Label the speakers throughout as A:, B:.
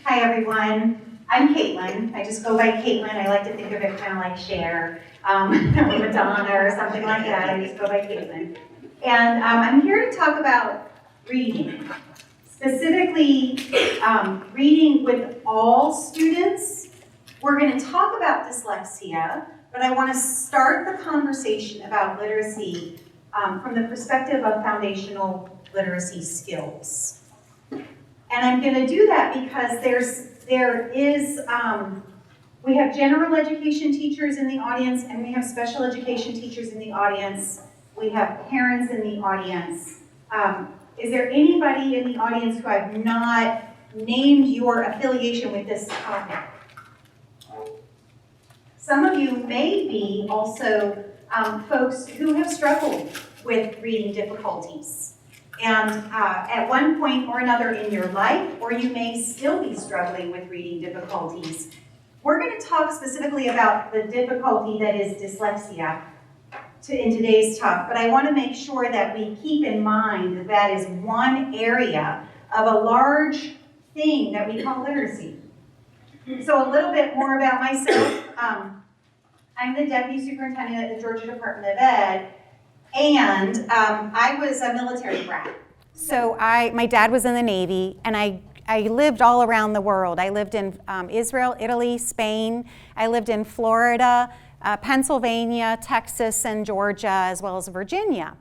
A: Hi everyone, I'm Caitlin. I just go by Caitlin. I like to think of it kind of like Cher, or Madonna or something like that. I just go by Caitlin. And I'm here to talk about reading. Specifically, reading with all students. We're going to talk about dyslexia, but I want to start the conversation about literacy from the perspective of foundational literacy skills. And I'm going to do that because we have general education teachers in the audience, and we have special education teachers in the audience. We have parents in the audience. Is there anybody in the audience who I've not named your affiliation with this topic? Some of you may be also folks who have struggled with reading difficulties. And at one point or another in your life, or you may still be struggling with reading difficulties. We're going to talk specifically about the difficulty that is dyslexia in today's talk, but I want to make sure that we keep in mind that that is one area of a large thing that we call literacy. So a little bit more about myself. I'm the Deputy Superintendent at the Georgia Department of Ed, and I was a military brat. So my dad was in the Navy, and I lived all around the world. I lived in Israel, Italy, Spain. I lived in Florida, Pennsylvania, Texas, and Georgia, as well as Virginia.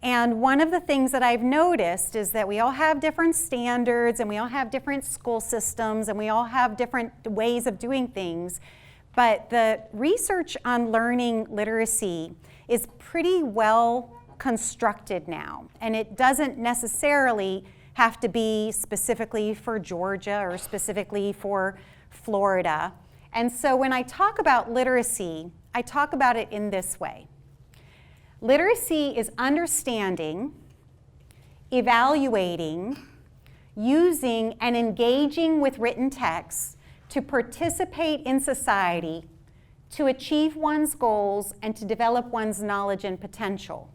A: And one of the things that I've noticed is that we all have different standards, and we all have different school systems, and we all have different ways of doing things. But the research on learning literacy is pretty well constructed now, and it doesn't necessarily have to be specifically for Georgia or specifically for Florida. And so when I talk about literacy, I talk about it in this way. Literacy is understanding, evaluating, using, and engaging with written texts to participate in society, to achieve one's goals, and to develop one's knowledge and potential.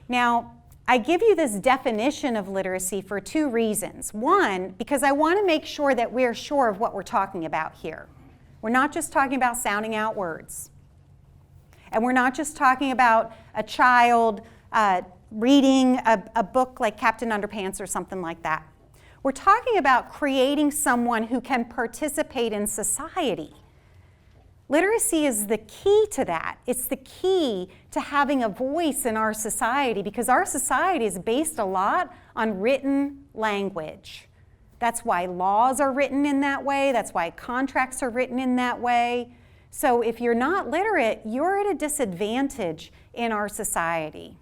A: Now, I give you this definition of literacy for two reasons. One, because I want to make sure that we're sure of what we're talking about here. We're not just talking about sounding out words. And we're not just talking about a child reading a book like Captain Underpants or something like that. We're talking about creating someone who can participate in society. Literacy is the key to that. It's the key to having a voice in our society, because our society is based a lot on written language. That's why laws are written in that way. That's why contracts are written in that way. So if you're not literate, you're at a disadvantage in our society.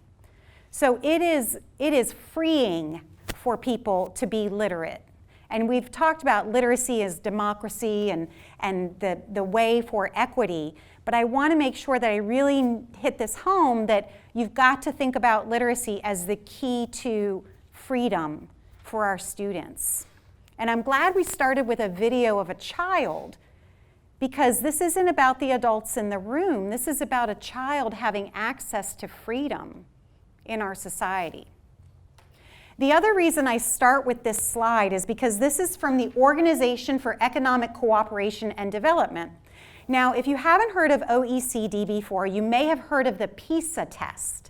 A: So it is freeing for people to be literate. And we've talked about literacy as democracy and the way for equity, but I want to make sure that I really hit this home, that you've got to think about literacy as the key to freedom for our students. And I'm glad we started with a video of a child, because this isn't about the adults in the room. This is about a child having access to freedom in our society. The other reason I start with this slide is because this is from the Organization for Economic Cooperation and Development. Now, if you haven't heard of OECD before, you may have heard of the PISA test.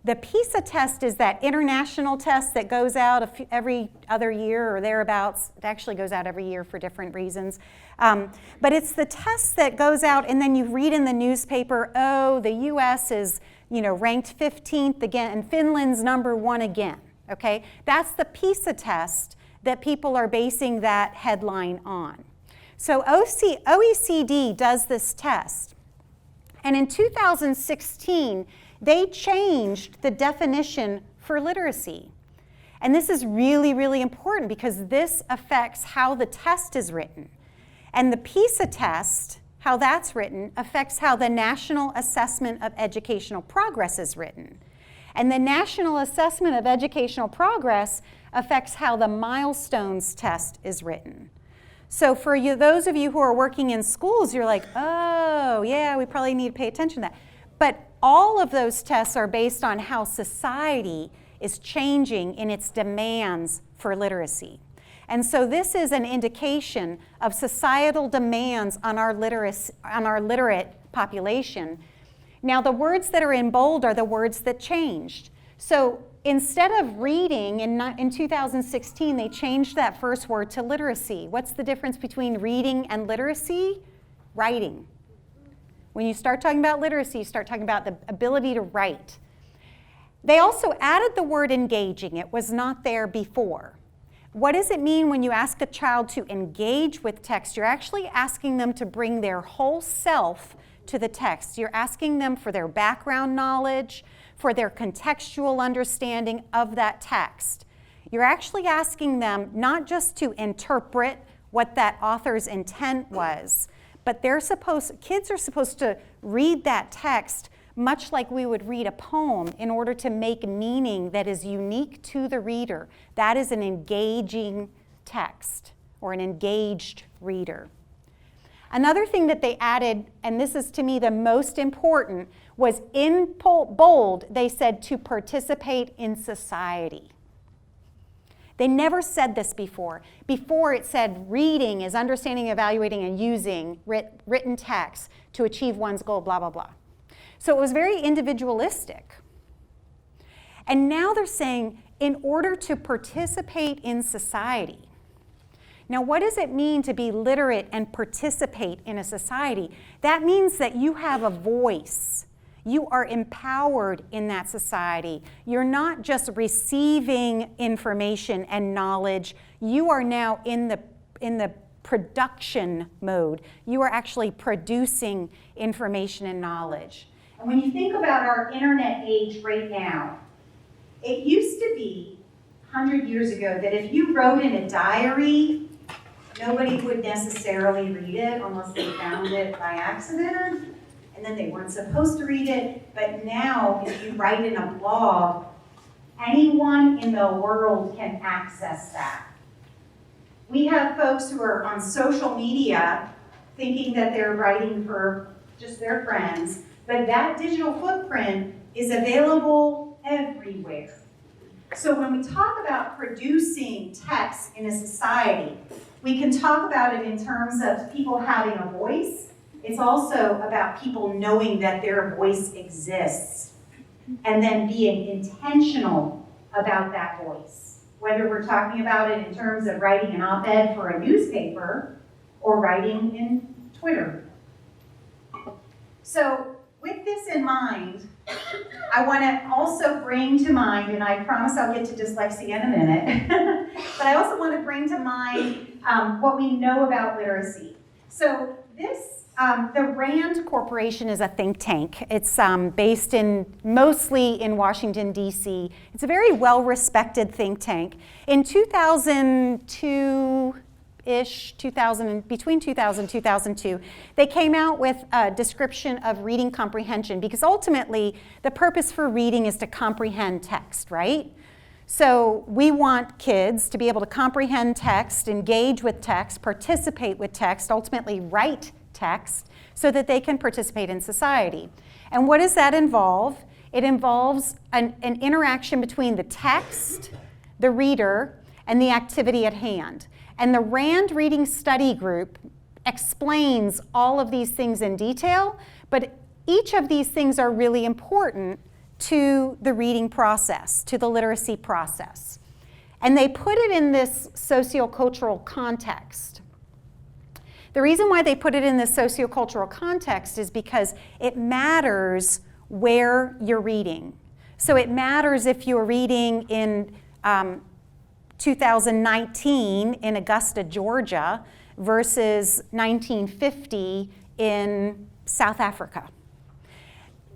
A: The PISA test is that international test that goes out every other year or thereabouts. It actually goes out every year for different reasons. But it's the test that goes out, and then you read in the newspaper, oh, the US is ranked 15th again, and Finland's number 1 again. Okay, that's the PISA test that people are basing that headline on. So OECD does this test. And in 2016, they changed the definition for literacy. And this is really, really important, because this affects how the test is written. And the PISA test, how that's written, affects how the National Assessment of Educational Progress is written. And the National Assessment of Educational Progress affects how the milestones test is written. So for you, those of you who are working in schools, you're like, oh, yeah, we probably need to pay attention to that. But all of those tests are based on how society is changing in its demands for literacy. And so this is an indication of societal demands on our literate population. Now the words that are in bold are the words that changed. So instead of reading, in 2016, they changed that first word to literacy. What's the difference between reading and literacy? Writing. When you start talking about literacy, you start talking about the ability to write. They also added the word engaging. It was not there before. What does it mean when you ask a child to engage with text? You're actually asking them to bring their whole self to the text. You're asking them for their background knowledge, for their contextual understanding of that text. You're actually asking them not just to interpret what that author's intent was, but kids are supposed to read that text much like we would read a poem in order to make meaning that is unique to the reader. That is an engaging text or an engaged reader. Another thing that they added, and this is to me the most important, was in bold, they said to participate in society. They never said this before. Before it said reading is understanding, evaluating, and using written text to achieve one's goal, blah, blah, blah. So it was very individualistic. And now they're saying in order to participate in society. Now, what does it mean to be literate and participate in a society? That means that you have a voice. You are empowered in that society. You're not just receiving information and knowledge. You are now in the production mode. You are actually producing information and knowledge. And when you think about our internet age right now, it used to be 100 years ago that if you wrote in a diary, nobody would necessarily read it unless they found it by accident, and then they weren't supposed to read it. But now, if you write in a blog, anyone in the world can access that. We have folks who are on social media thinking that they're writing for just their friends, but that digital footprint is available everywhere. So when we talk about producing text in a society, we can talk about it in terms of people having a voice. It's also about people knowing that their voice exists and then being intentional about that voice. Whether we're talking about it in terms of writing an op-ed for a newspaper or writing in Twitter. So with this in mind, I want to also bring to mind, and I promise I'll get to dyslexia in a minute, but I also want to bring to mind what we know about literacy. So this, the RAND Corporation is a think tank. It's based mostly in Washington, D.C. It's a very well-respected think tank. In 2002, between 2000 and 2002, they came out with a description of reading comprehension because ultimately the purpose for reading is to comprehend text, right? So we want kids to be able to comprehend text, engage with text, participate with text, ultimately write text so that they can participate in society. And what does that involve? It involves an interaction between the text, the reader, and the activity at hand. And the RAND Reading Study Group explains all of these things in detail, but each of these things are really important to the reading process, to the literacy process. And they put it in this sociocultural context. The reason why they put it in this sociocultural context is because it matters where you're reading. So it matters if you're reading in 2019 in Augusta, Georgia versus 1950 in South Africa.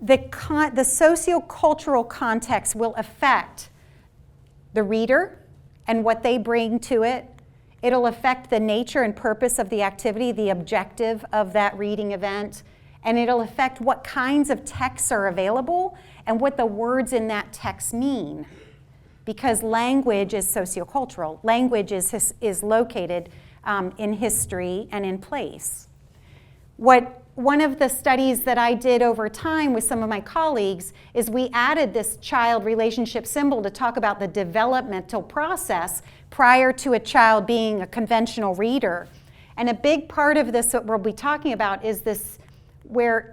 A: The sociocultural context will affect the reader and what they bring to it. It'll affect the nature and purpose of the activity, the objective of that reading event, and it'll affect what kinds of texts are available and what the words in that text mean. Because language is sociocultural. Language is located in history and in place. One of the studies that I did over time with some of my colleagues is we added this child relationship symbol to talk about the developmental process prior to a child being a conventional reader. And a big part of this that we'll be talking about is this where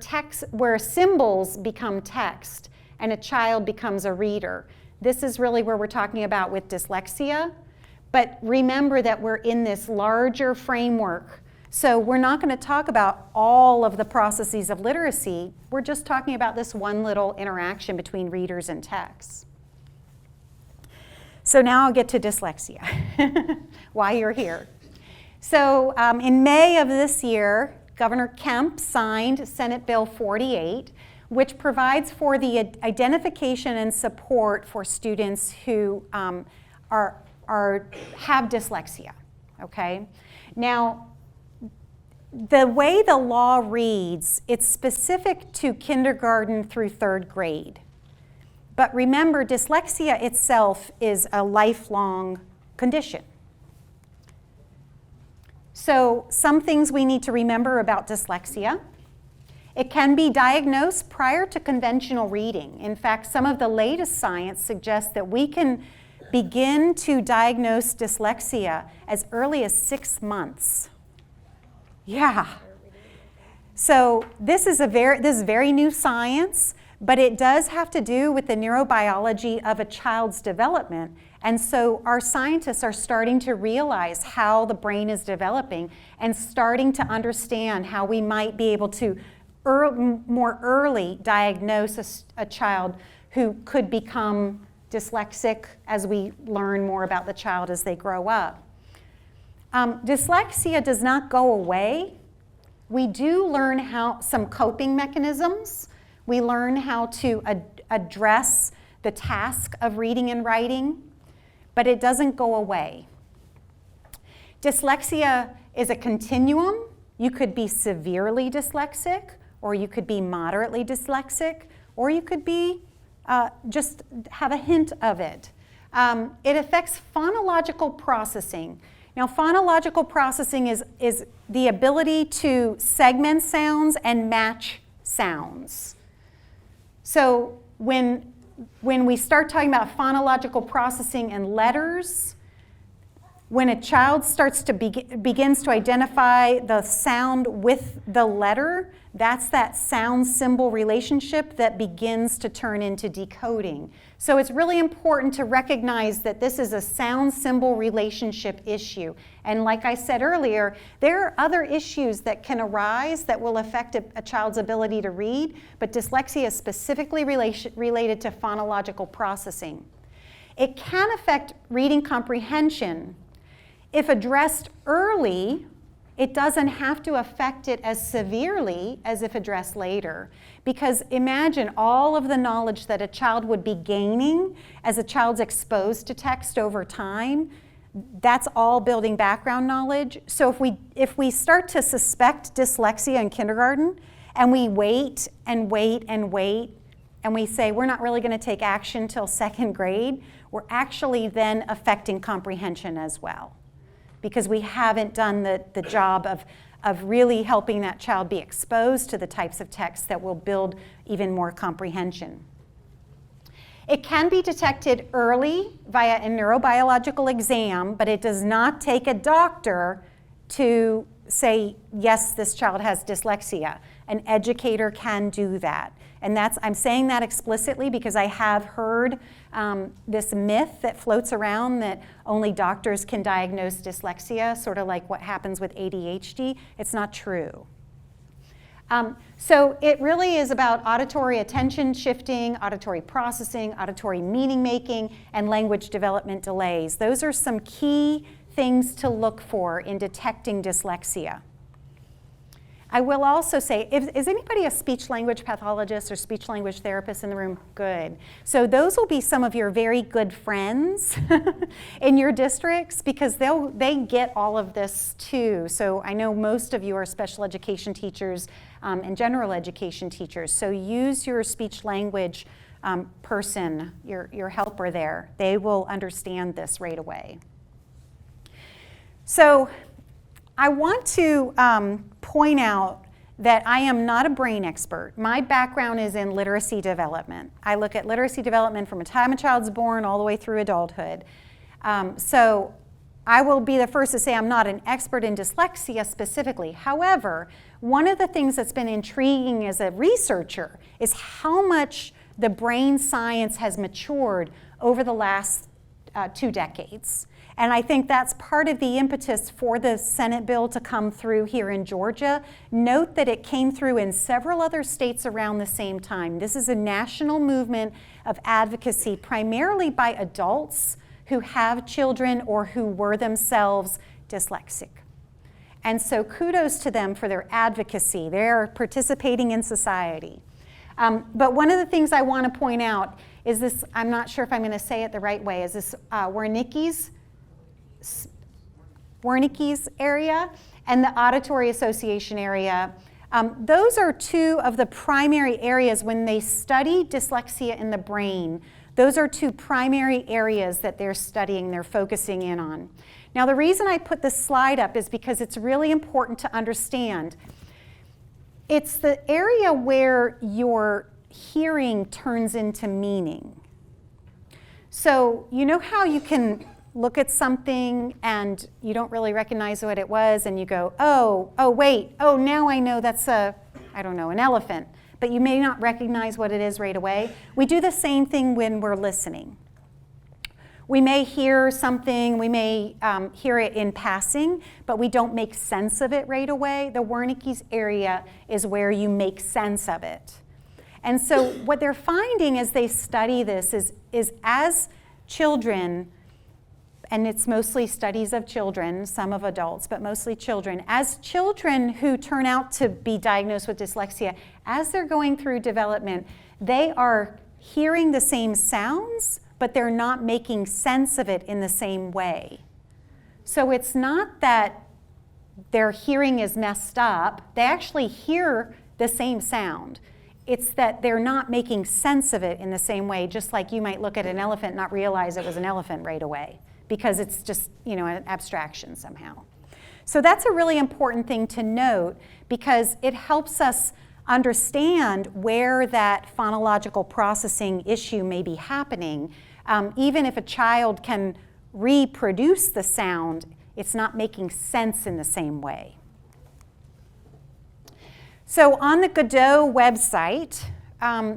A: symbols become text and a child becomes a reader. This is really where we're talking about with dyslexia. But remember that we're in this larger framework. So we're not going to talk about all of the processes of literacy. We're just talking about this one little interaction between readers and texts. So now I'll get to dyslexia, why you're here. So in May of this year, Governor Kemp signed Senate Bill 48, which provides for the identification and support for students who have dyslexia, okay? Now, the way the law reads, it's specific to kindergarten through 3rd grade. But remember, dyslexia itself is a lifelong condition. So some things we need to remember about dyslexia. It can be diagnosed prior to conventional reading. In fact, some of the latest science suggests that we can begin to diagnose dyslexia as early as 6 months. Yeah. So this is very new science, but it does have to do with the neurobiology of a child's development. And so our scientists are starting to realize how the brain is developing and starting to understand how we might be able to more early diagnose a child who could become dyslexic as we learn more about the child as they grow up. Dyslexia does not go away. We do learn some coping mechanisms. We learn how to address the task of reading and writing, but it doesn't go away. Dyslexia is a continuum. You could be severely dyslexic, or you could be moderately dyslexic, or you could be just have a hint of it. It affects phonological processing. Now, phonological processing is the ability to segment sounds and match sounds. So when we start talking about phonological processing and letters, when a child starts to begins to identify the sound with the letter, that's that sound-symbol relationship that begins to turn into decoding. So it's really important to recognize that this is a sound-symbol relationship issue. And like I said earlier, there are other issues that can arise that will affect a child's ability to read, but dyslexia is specifically related to phonological processing. It can affect reading comprehension. If addressed early, it doesn't have to affect it as severely as if addressed later. Because imagine all of the knowledge that a child would be gaining as a child's exposed to text over time. That's all building background knowledge. So if we start to suspect dyslexia in kindergarten, and we wait and wait and wait, and we say we're not really going to take action till 2nd grade, we're actually then affecting comprehension as well, because we haven't done the job of really helping that child be exposed to the types of texts that will build even more comprehension. It can be detected early via a neurobiological exam, but it does not take a doctor to say, yes, this child has dyslexia. An educator can do that. And I'm saying that explicitly because I have heard this myth that floats around that only doctors can diagnose dyslexia, sort of like what happens with ADHD. It's not true. So it really is about auditory attention shifting, auditory processing, auditory meaning making, and language development delays. Those are some key things to look for in detecting dyslexia. I will also say, is anybody a speech-language pathologist or speech-language therapist in the room? Good. So those will be some of your very good friends in your districts, because they get all of this too. So I know most of you are special education teachers and general education teachers. So use your speech-language person, your helper there. They will understand this right away. So I want to point out that I am not a brain expert. My background is in literacy development. I look at literacy development from the time a child's born all the way through adulthood. So I will be the first to say I'm not an expert in dyslexia specifically. However, one of the things that's been intriguing as a researcher is how much the brain science has matured over the last 2 decades. And I think that's part of the impetus for the Senate bill to come through here in Georgia. Note that it came through in several other states around the same time. This is a national movement of advocacy, primarily by adults who have children or who were themselves dyslexic. And so kudos to them for their advocacy. They're participating in society. But one of the things I want to point out is this, I'm not sure if I'm going to say it the right way, is this Wernicke's area and the Auditory Association area. Those are 2 of the primary areas when they study dyslexia in the brain. Those are 2 primary areas that they're studying, they're focusing in on. Now the reason I put this slide up is because it's really important to understand. It's the area where your hearing turns into meaning. So you know how you can look at something and you don't really recognize what it was and you go, oh wait, now I know that's an elephant. But you may not recognize what it is right away. We do the same thing when we're listening. We may hear something, we may hear it in passing, but we don't make sense of it right away. The Wernicke's area is where you make sense of it. And so what they're finding as they study this is as children, and it's mostly studies of children, some of adults, but mostly children. As children who turn out to be diagnosed with dyslexia, as they're going through development, they are hearing the same sounds, but they're not making sense of it in the same way. So it's not that their hearing is messed up, they actually hear the same sound. It's that they're not making sense of it in the same way, just like you might look at an elephant and not realize it was an elephant right away, because it's just, an abstraction somehow. So that's a really important thing to note because it helps us understand where that phonological processing issue may be happening. Even if a child can reproduce the sound, it's not making sense in the same way. So on the GaDOE website,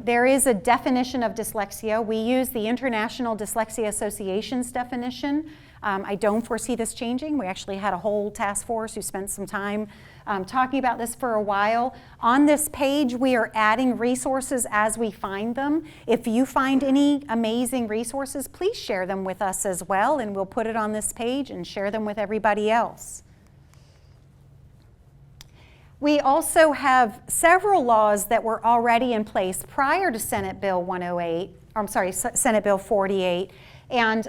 A: there is a definition of dyslexia. We use the International Dyslexia Association's definition. I don't foresee this changing. We actually had a whole task force who spent some time talking about this for a while. On this page, we are adding resources as we find them. If you find any amazing resources, please share them with us as well, and we'll put it on this page and share them with everybody else. We also have several laws that were already in place prior to Senate Bill 48, and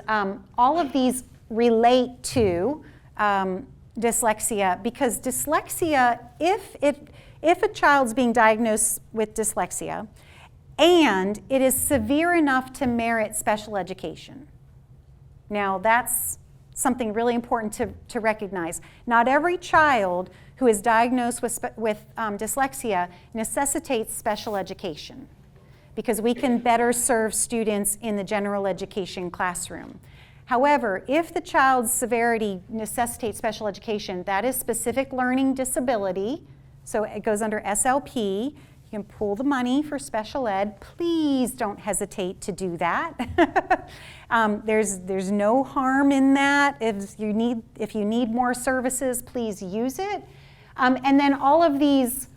A: all of these relate to dyslexia, because dyslexia, if a child's being diagnosed with dyslexia and it is severe enough to merit special education. Now that's something really important to recognize. Not every child who is diagnosed with dyslexia necessitates special education, because we can better serve students in the general education classroom. However, if the child's severity necessitates special education, that is specific learning disability, so it goes under SLP. You can pull the money for special ed. Please don't hesitate to do that. There's no harm in that. If you need more services, please use it. And then all of these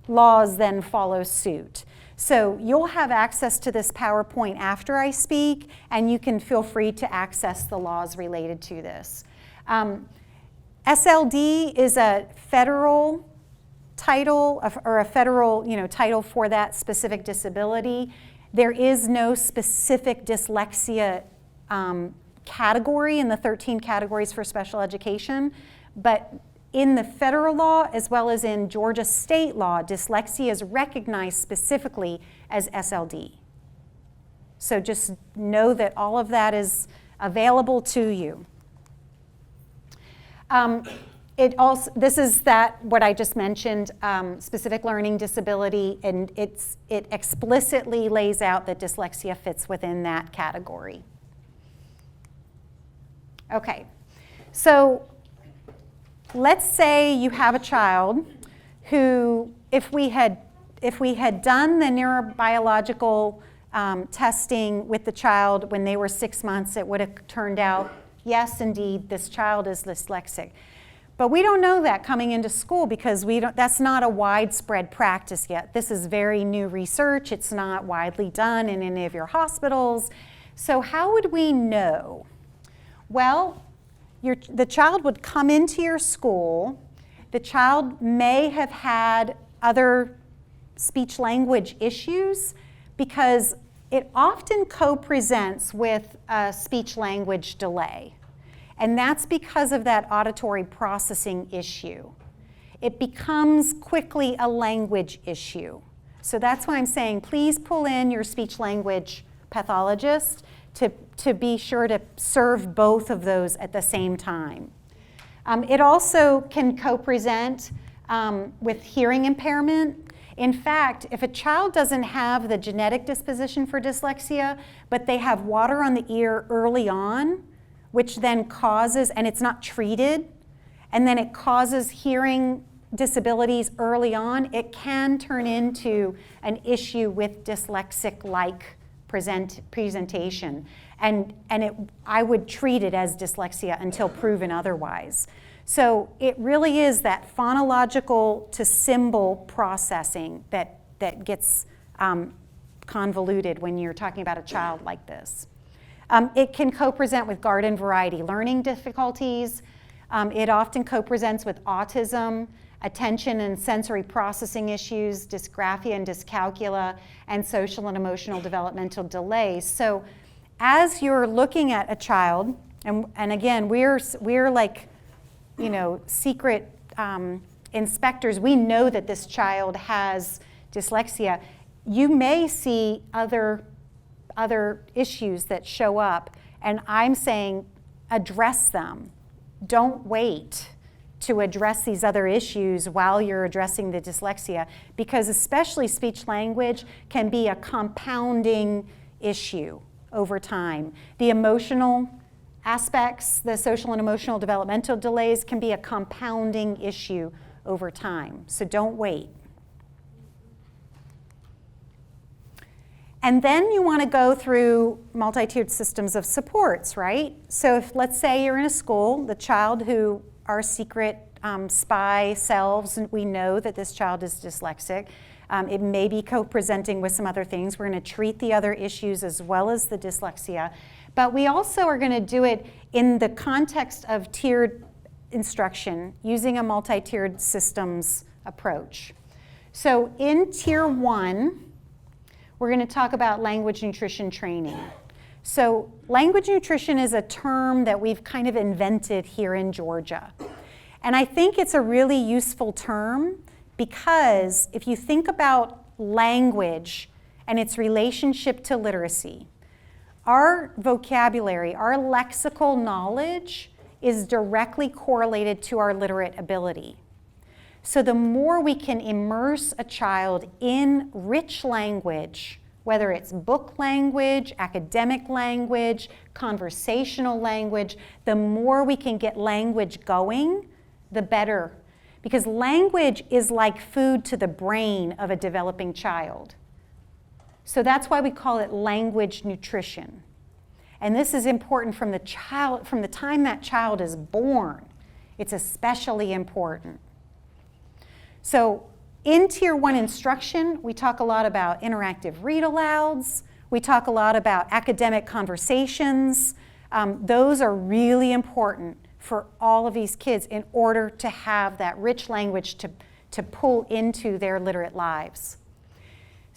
A: laws then follow suit. So you'll have access to this PowerPoint after I speak, and you can feel free to access the laws related to this. SLD is a federal title, or a federal title for that specific disability. There is no specific dyslexia category in the 13 categories for special education, but in the federal law, as well as in Georgia state law, dyslexia is recognized specifically as SLD. So just know that all of that is available to you. This is what I just mentioned, specific learning disability, and it explicitly lays out that dyslexia fits within that category. Okay, so let's say you have a child who, if we had done the neurobiological testing with the child when they were 6 months, it would have turned out, yes, indeed, this child is dyslexic. But we don't know that coming into school because that's not a widespread practice yet. This is very new research. It's not widely done in any of your hospitals. So how would we know? Well, the child would come into your school. The child may have had other speech language issues because it often co-presents with a speech language delay. And that's because of that auditory processing issue. It becomes quickly a language issue. So that's why I'm saying please pull in your speech language pathologist to be sure to serve both of those at the same time. It also can co-present with hearing impairment. In fact, if a child doesn't have the genetic disposition for dyslexia, but they have water on the ear early on, which then causes, and it's not treated, and then it causes hearing disabilities early on, it can turn into an issue with dyslexic-like presentation. And I would treat it as dyslexia until proven otherwise. So it really is that phonological to symbol processing that gets convoluted when you're talking about a child like this. It can co-present with garden variety learning difficulties. It often co-presents with autism, attention and sensory processing issues, dysgraphia and dyscalculia, and social and emotional developmental delays. So as you're looking at a child, and again, we're like, you know, secret inspectors. We know that this child has dyslexia. You may see other issues that show up, and I'm saying address them. Don't wait to address these other issues while you're addressing the dyslexia, because especially speech language can be a compounding issue over time. The emotional aspects, the social and emotional developmental delays can be a compounding issue over time, so don't wait. And then you want to go through multi-tiered systems of supports, right? So if, let's say you're in a school, the child who our secret spy selves, we know that this child is dyslexic. It may be co-presenting with some other things. We're going to treat the other issues as well as the dyslexia. But we also are going to do it in the context of tiered instruction using a multi-tiered systems approach. So in Tier 1, we're going to talk about language nutrition training. So language nutrition is a term that we've kind of invented here in Georgia. And I think it's a really useful term because if you think about language and its relationship to literacy, our vocabulary, our lexical knowledge is directly correlated to our literate ability. So the more we can immerse a child in rich language, whether it's book language, academic language, conversational language, the more we can get language going, the better. Because language is like food to the brain of a developing child. So that's why we call it language nutrition. And this is important from the time that child is born. It's especially important. So in Tier 1 instruction, we talk a lot about interactive read-alouds. We talk a lot about academic conversations. Those are really important for all of these kids in order to have that rich language to pull into their literate lives.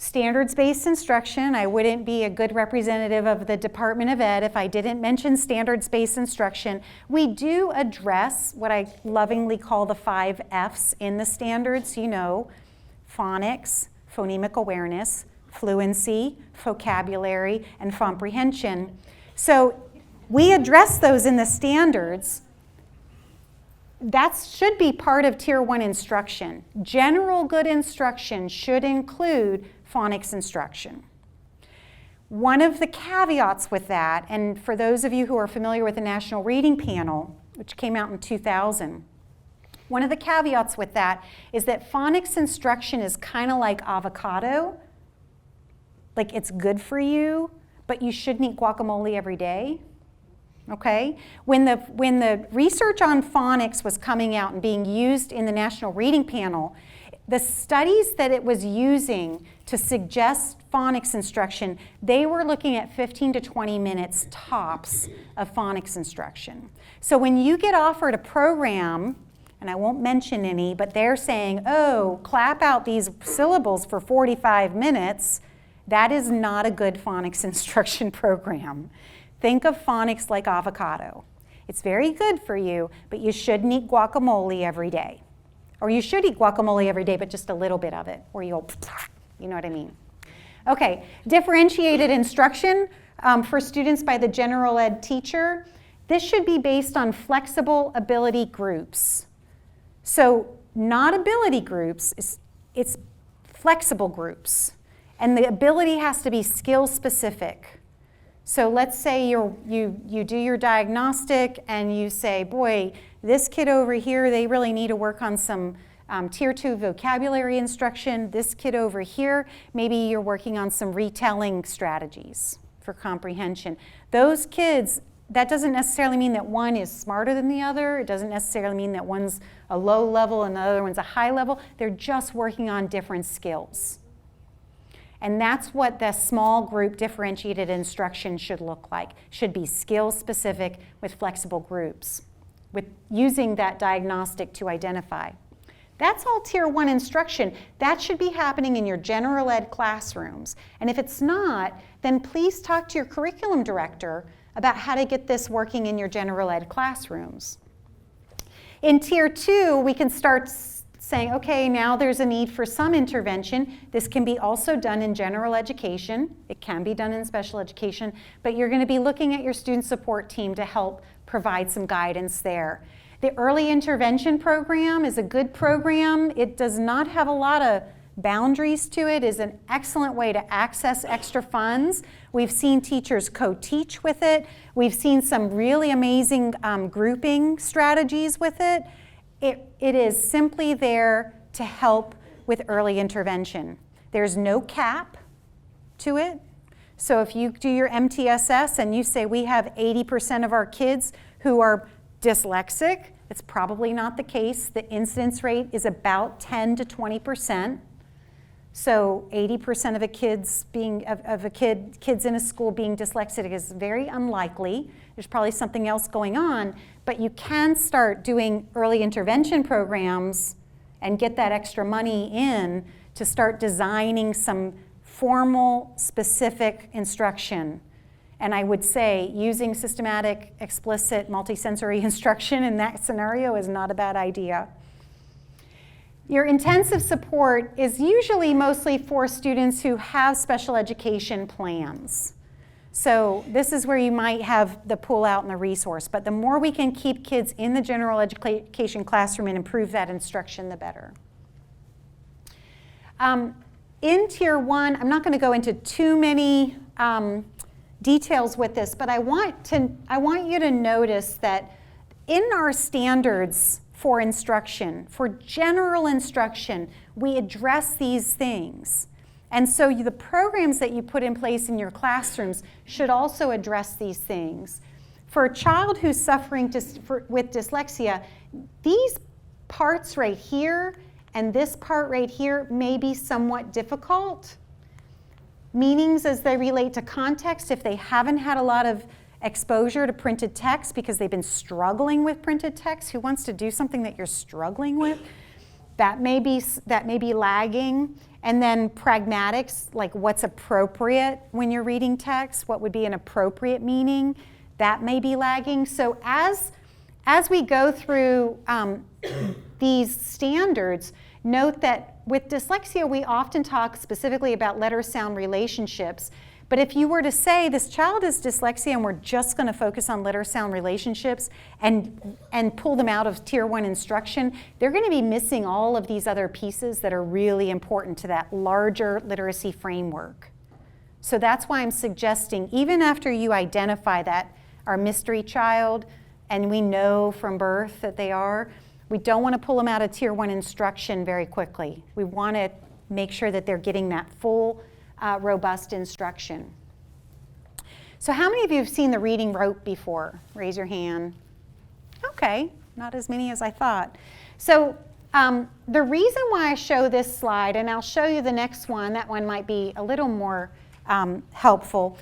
A: Standards-based instruction, I wouldn't be a good representative of the Department of Ed if I didn't mention standards-based instruction. We do address what I lovingly call the 5 F's in the standards, you know, phonics, phonemic awareness, fluency, vocabulary, and comprehension. So we address those in the standards. That should be part of Tier 1 instruction. General good instruction should include phonics instruction. One of the caveats with that, and for those of you who are familiar with the National Reading Panel, which came out in 2000, one of the caveats with that is that phonics instruction is kind of like avocado. Like, it's good for you, but you shouldn't eat guacamole every day. Okay? When the research on phonics was coming out and being used in the National Reading Panel, the studies that it was using to suggest phonics instruction, they were looking at 15 to 20 minutes tops of phonics instruction. So when you get offered a program, and I won't mention any, but they're saying, oh, clap out these syllables for 45 minutes, that is not a good phonics instruction program. Think of phonics like avocado. It's very good for you, but you shouldn't eat guacamole every day. Or you should eat guacamole every day, but just a little bit of it, or you'll, you know what I mean. Okay, differentiated instruction for students by the general ed teacher. This should be based on flexible ability groups. So not ability groups, it's flexible groups. And the ability has to be skill specific. So let's say you do your diagnostic and you say, boy, this kid over here, they really need to work on some Tier 2 vocabulary instruction. This kid over here, maybe you're working on some retelling strategies for comprehension. Those kids, that doesn't necessarily mean that one is smarter than the other. It doesn't necessarily mean that one's a low level and the other one's a high level. They're just working on different skills. And that's what the small group differentiated instruction should look like. Should be skill specific with flexible groups, with using that diagnostic to identify. That's all Tier 1 instruction. That should be happening in your general ed classrooms. And if it's not, then please talk to your curriculum director about how to get this working in your general ed classrooms. In Tier 2, we can start saying, okay, now there's a need for some intervention. This can be also done in general education. It can be done in special education, but you're going to be looking at your student support team to help provide some guidance there. The early intervention program is a good program. It does not have a lot of boundaries to it. It is an excellent way to access extra funds. We've seen teachers co-teach with it. We've seen some really amazing grouping strategies with it. It is simply there to help with early intervention. There's no cap to it. So if you do your MTSS and you say we have 80% of our kids who are dyslexic, it's probably not the case. The incidence rate is about 10 to 20%. So 80% of kids in a school being dyslexic is very unlikely. There's probably something else going on, but you can start doing early intervention programs and get that extra money in to start designing some formal, specific instruction. And I would say using systematic, explicit, multisensory instruction in that scenario is not a bad idea. Your intensive support is usually mostly for students who have special education plans. So this is where you might have the pull out and the resource, but the more we can keep kids in the general education classroom and improve that instruction, the better. In Tier 1, I'm not going to go into too many details with this, but I want you to notice that in our standards for instruction, for general instruction, we address these things. And so the programs that you put in place in your classrooms should also address these things. For a child who's suffering with dyslexia, these parts right here and this part right here may be somewhat difficult. Meanings as they relate to context, if they haven't had a lot of exposure to printed text because they've been struggling with printed text, who wants to do something that you're struggling with? That may be lagging. And then pragmatics, like what's appropriate when you're reading text, what would be an appropriate meaning, that may be lagging. So as we go through these standards, note that with dyslexia, we often talk specifically about letter-sound relationships. But if you were to say this child is dyslexia and we're just going to focus on letter-sound relationships and pull them out of Tier 1 instruction, they're going to be missing all of these other pieces that are really important to that larger literacy framework. So that's why I'm suggesting, even after you identify that our mystery child, and we know from birth that they are, we don't want to pull them out of Tier 1 instruction very quickly. We want to make sure that they're getting that full, robust instruction. So how many of you have seen the reading rope before? Raise your hand. Okay, not as many as I thought. So the reason why I show this slide, and I'll show you the next one, that one might be a little more helpful.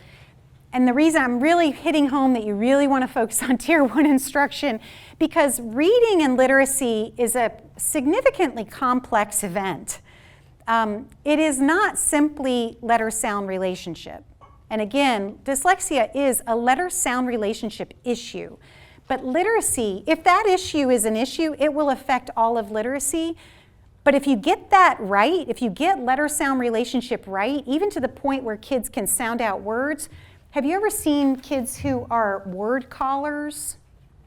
A: And the reason I'm really hitting home that you really want to focus on Tier 1 instruction, because reading and literacy is a significantly complex event. It is not simply letter-sound relationship. And again, dyslexia is a letter-sound relationship issue. But literacy, if that issue is an issue, it will affect all of literacy. But if you get that right, if you get letter-sound relationship right, even to the point where kids can sound out words, have you ever seen kids who are word callers,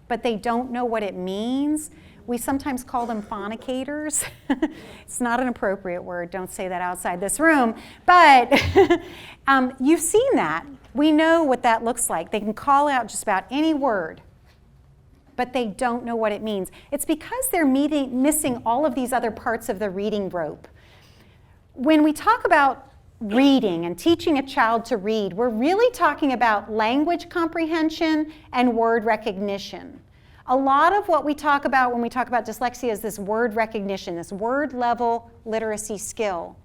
A: but they don't know what it means? We sometimes call them phonicators. It's not an appropriate word. Don't say that outside this room. But you've seen that. We know what that looks like. They can call out just about any word, but they don't know what it means. It's because they're missing all of these other parts of the reading rope. When we talk about reading and teaching a child to read, we're really talking about language comprehension and word recognition. A lot of what we talk about when we talk about dyslexia is this word recognition, this word level literacy skill.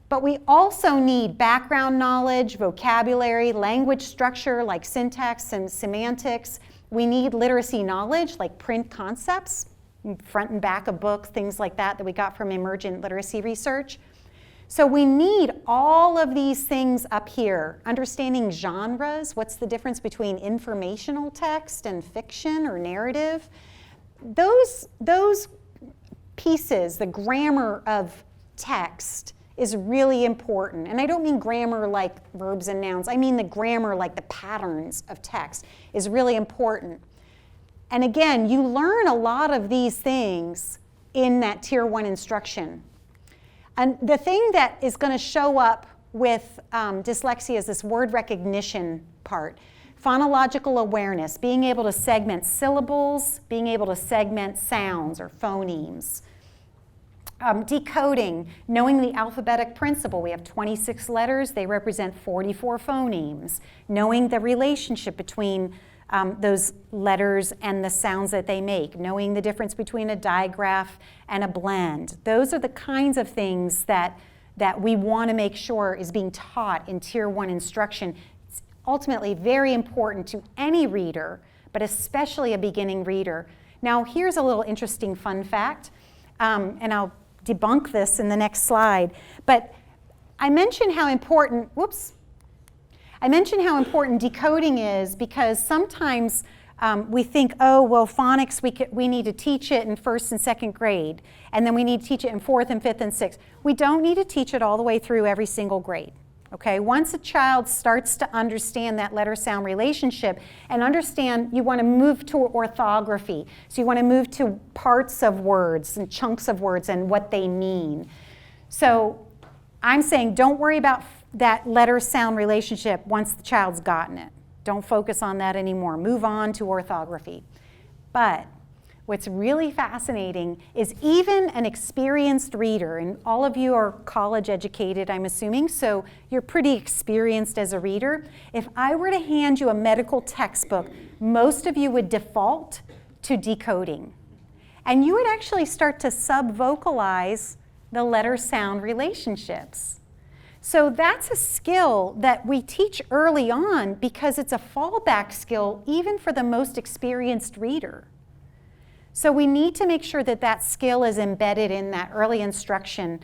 A: But we also need background knowledge, vocabulary, language structure like syntax and semantics. We need literacy knowledge like print concepts, front and back of books, things like that we got from emergent literacy research. So we need all of these things up here. Understanding genres, what's the difference between informational text and fiction or narrative? Those pieces, the grammar of text is really important. And I don't mean grammar like verbs and nouns. I mean the grammar like the patterns of text is really important. And again, you learn a lot of these things in that Tier 1 instruction. And the thing that is going to show up with dyslexia is this word recognition part. Phonological awareness, being able to segment syllables, being able to segment sounds or phonemes. Decoding, knowing the alphabetic principle. We have 26 letters, they represent 44 phonemes. Knowing the relationship between those letters and the sounds that they make, knowing the difference between a digraph and a blend. Those are the kinds of things that we want to make sure is being taught in Tier 1 instruction. It's ultimately very important to any reader, but especially a beginning reader. Now, here's a little interesting fun fact, and I'll debunk this in the next slide, but I mentioned how important, decoding is because sometimes we think, oh, well, phonics, we need to teach it in 1st and 2nd grade, and then we need to teach it in 4th and 5th and 6th. We don't need to teach it all the way through every single grade, okay? Once a child starts to understand that letter-sound relationship and understand, you want to move to orthography, so you want to move to parts of words and chunks of words and what they mean. So I'm saying don't worry about that letter-sound relationship once the child's gotten it. Don't focus on that anymore. Move on to orthography. But what's really fascinating is even an experienced reader, and all of you are college educated, I'm assuming, so you're pretty experienced as a reader. If I were to hand you a medical textbook, most of you would default to decoding. And you would actually start to sub-vocalize the letter-sound relationships. So that's a skill that we teach early on because it's a fallback skill even for the most experienced reader. So we need to make sure that that skill is embedded in that early instruction.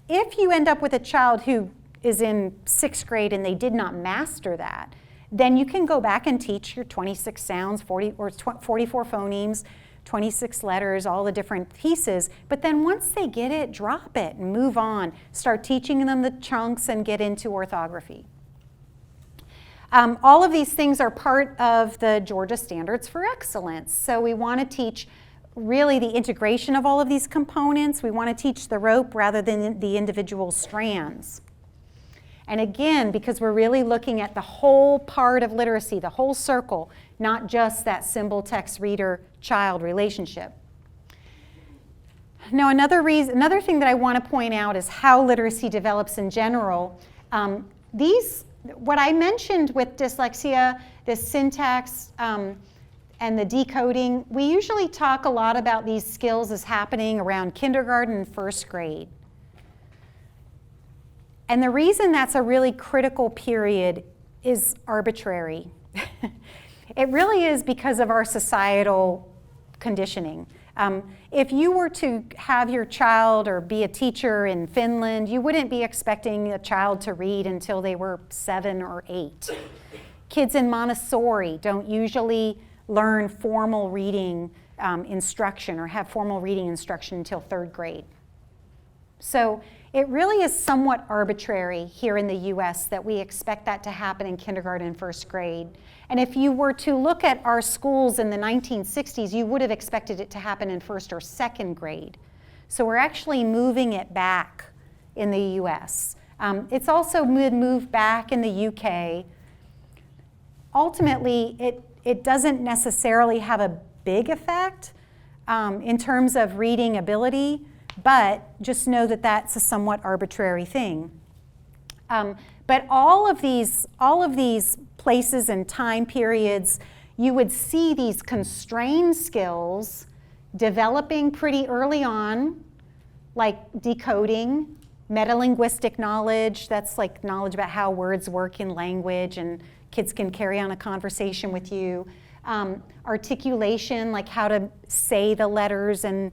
A: If you end up with a child who is in 6th grade and they did not master that, then you can go back and teach your 26 sounds, 44 phonemes, 26 letters, all the different pieces, but then once they get it, drop it and move on. Start teaching them the chunks and get into orthography. All of these things are part of the Georgia Standards for Excellence. So we want to teach really the integration of all of these components. We want to teach the rope rather than the individual strands. And again, because we're really looking at the whole part of literacy, the whole circle, not just that symbol text reader child relationship. Now, another thing that I want to point out is how literacy develops in general. What I mentioned with dyslexia, the syntax and the decoding, we usually talk a lot about these skills as happening around kindergarten and first grade. And the reason that's a really critical period is arbitrary. It really is because of our societal conditioning. If you were to have your child or be a teacher in Finland, you wouldn't be expecting a child to read until they were 7 or 8. Kids in Montessori don't usually learn formal reading instruction or have formal reading instruction until 3rd grade. So it really is somewhat arbitrary here in the US that we expect that to happen in kindergarten and 1st grade. And if you were to look at our schools in the 1960s, you would have expected it to happen in 1st or 2nd grade. So we're actually moving it back in the US. It's also moved back in the UK. Ultimately, it doesn't necessarily have a big effect in terms of reading ability, but just know that that's a somewhat arbitrary thing. But all of these places and time periods, you would see these constrained skills developing pretty early on, like decoding, metalinguistic knowledge, that's like knowledge about how words work in language and kids can carry on a conversation with you. Articulation, like how to say the letters and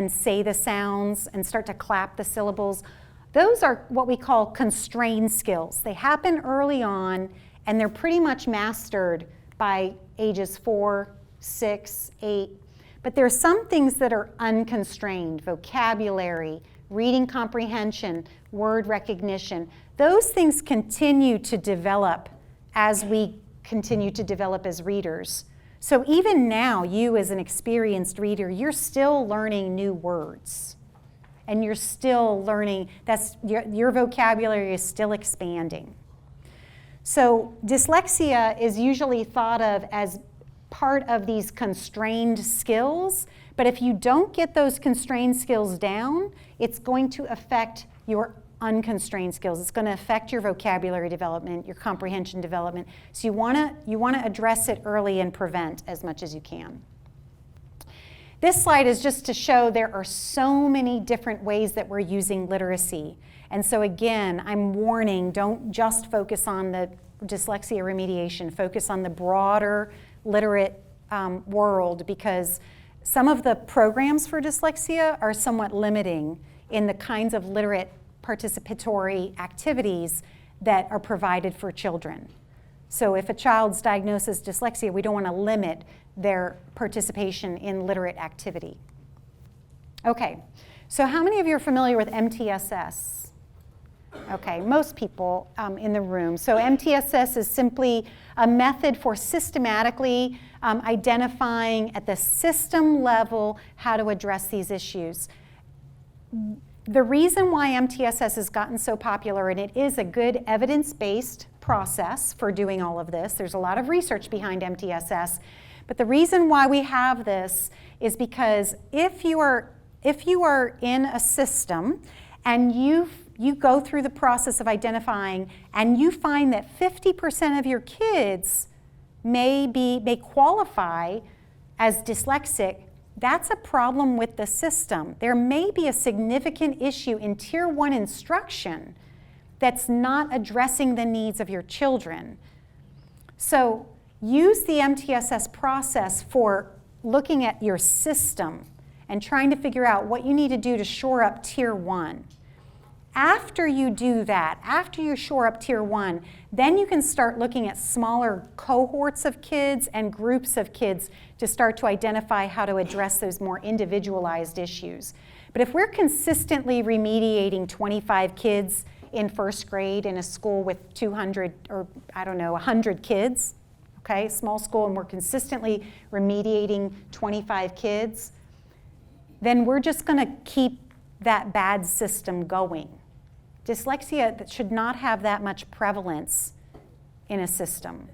A: say the sounds and start to clap the syllables. Those are what we call constrained skills. They happen early on and they're pretty much mastered by ages 4, 6, 8. But there are some things that are unconstrained: vocabulary, reading comprehension, word recognition. Those things continue to develop as we continue to develop as readers. So even now, you as an experienced reader, you're still learning new words. And you're still learning, your vocabulary is still expanding. So dyslexia is usually thought of as part of these constrained skills, but if you don't get those constrained skills down, it's going to affect your unconstrained skills. It's going to affect your vocabulary development, your comprehension development. So you want to address it early and prevent as much as you can. This slide is just to show there are so many different ways that we're using literacy. And so again, I'm warning, don't just focus on the dyslexia remediation, focus on the broader literate world, because some of the programs for dyslexia are somewhat limiting in the kinds of literate participatory activities that are provided for children. So if a child's diagnosed as dyslexia, we don't want to limit their participation in literate activity. Okay, so how many of you are familiar with MTSS? Okay, most people in the room. So MTSS is simply a method for systematically identifying at the system level how to address these issues. The reason why MTSS has gotten so popular, and it is a good evidence-based process for doing all of this, there's a lot of research behind MTSS, but the reason why we have this is because if you are in a system and you go through the process of identifying and you find that 50% of your kids may qualify as dyslexic, that's a problem with the system. There may be a significant issue in Tier 1 instruction that's not addressing the needs of your children. So use the MTSS process for looking at your system and trying to figure out what you need to do to shore up Tier 1. After you do that, after you shore up Tier 1, then you can start looking at smaller cohorts of kids and groups of kids to start to identify how to address those more individualized issues. But if we're consistently remediating 25 kids in first grade in a school with 200 or 100 kids, okay, small school, and we're consistently remediating 25 kids, then we're just going to keep that bad system going. Dyslexia that should not have that much prevalence in a system.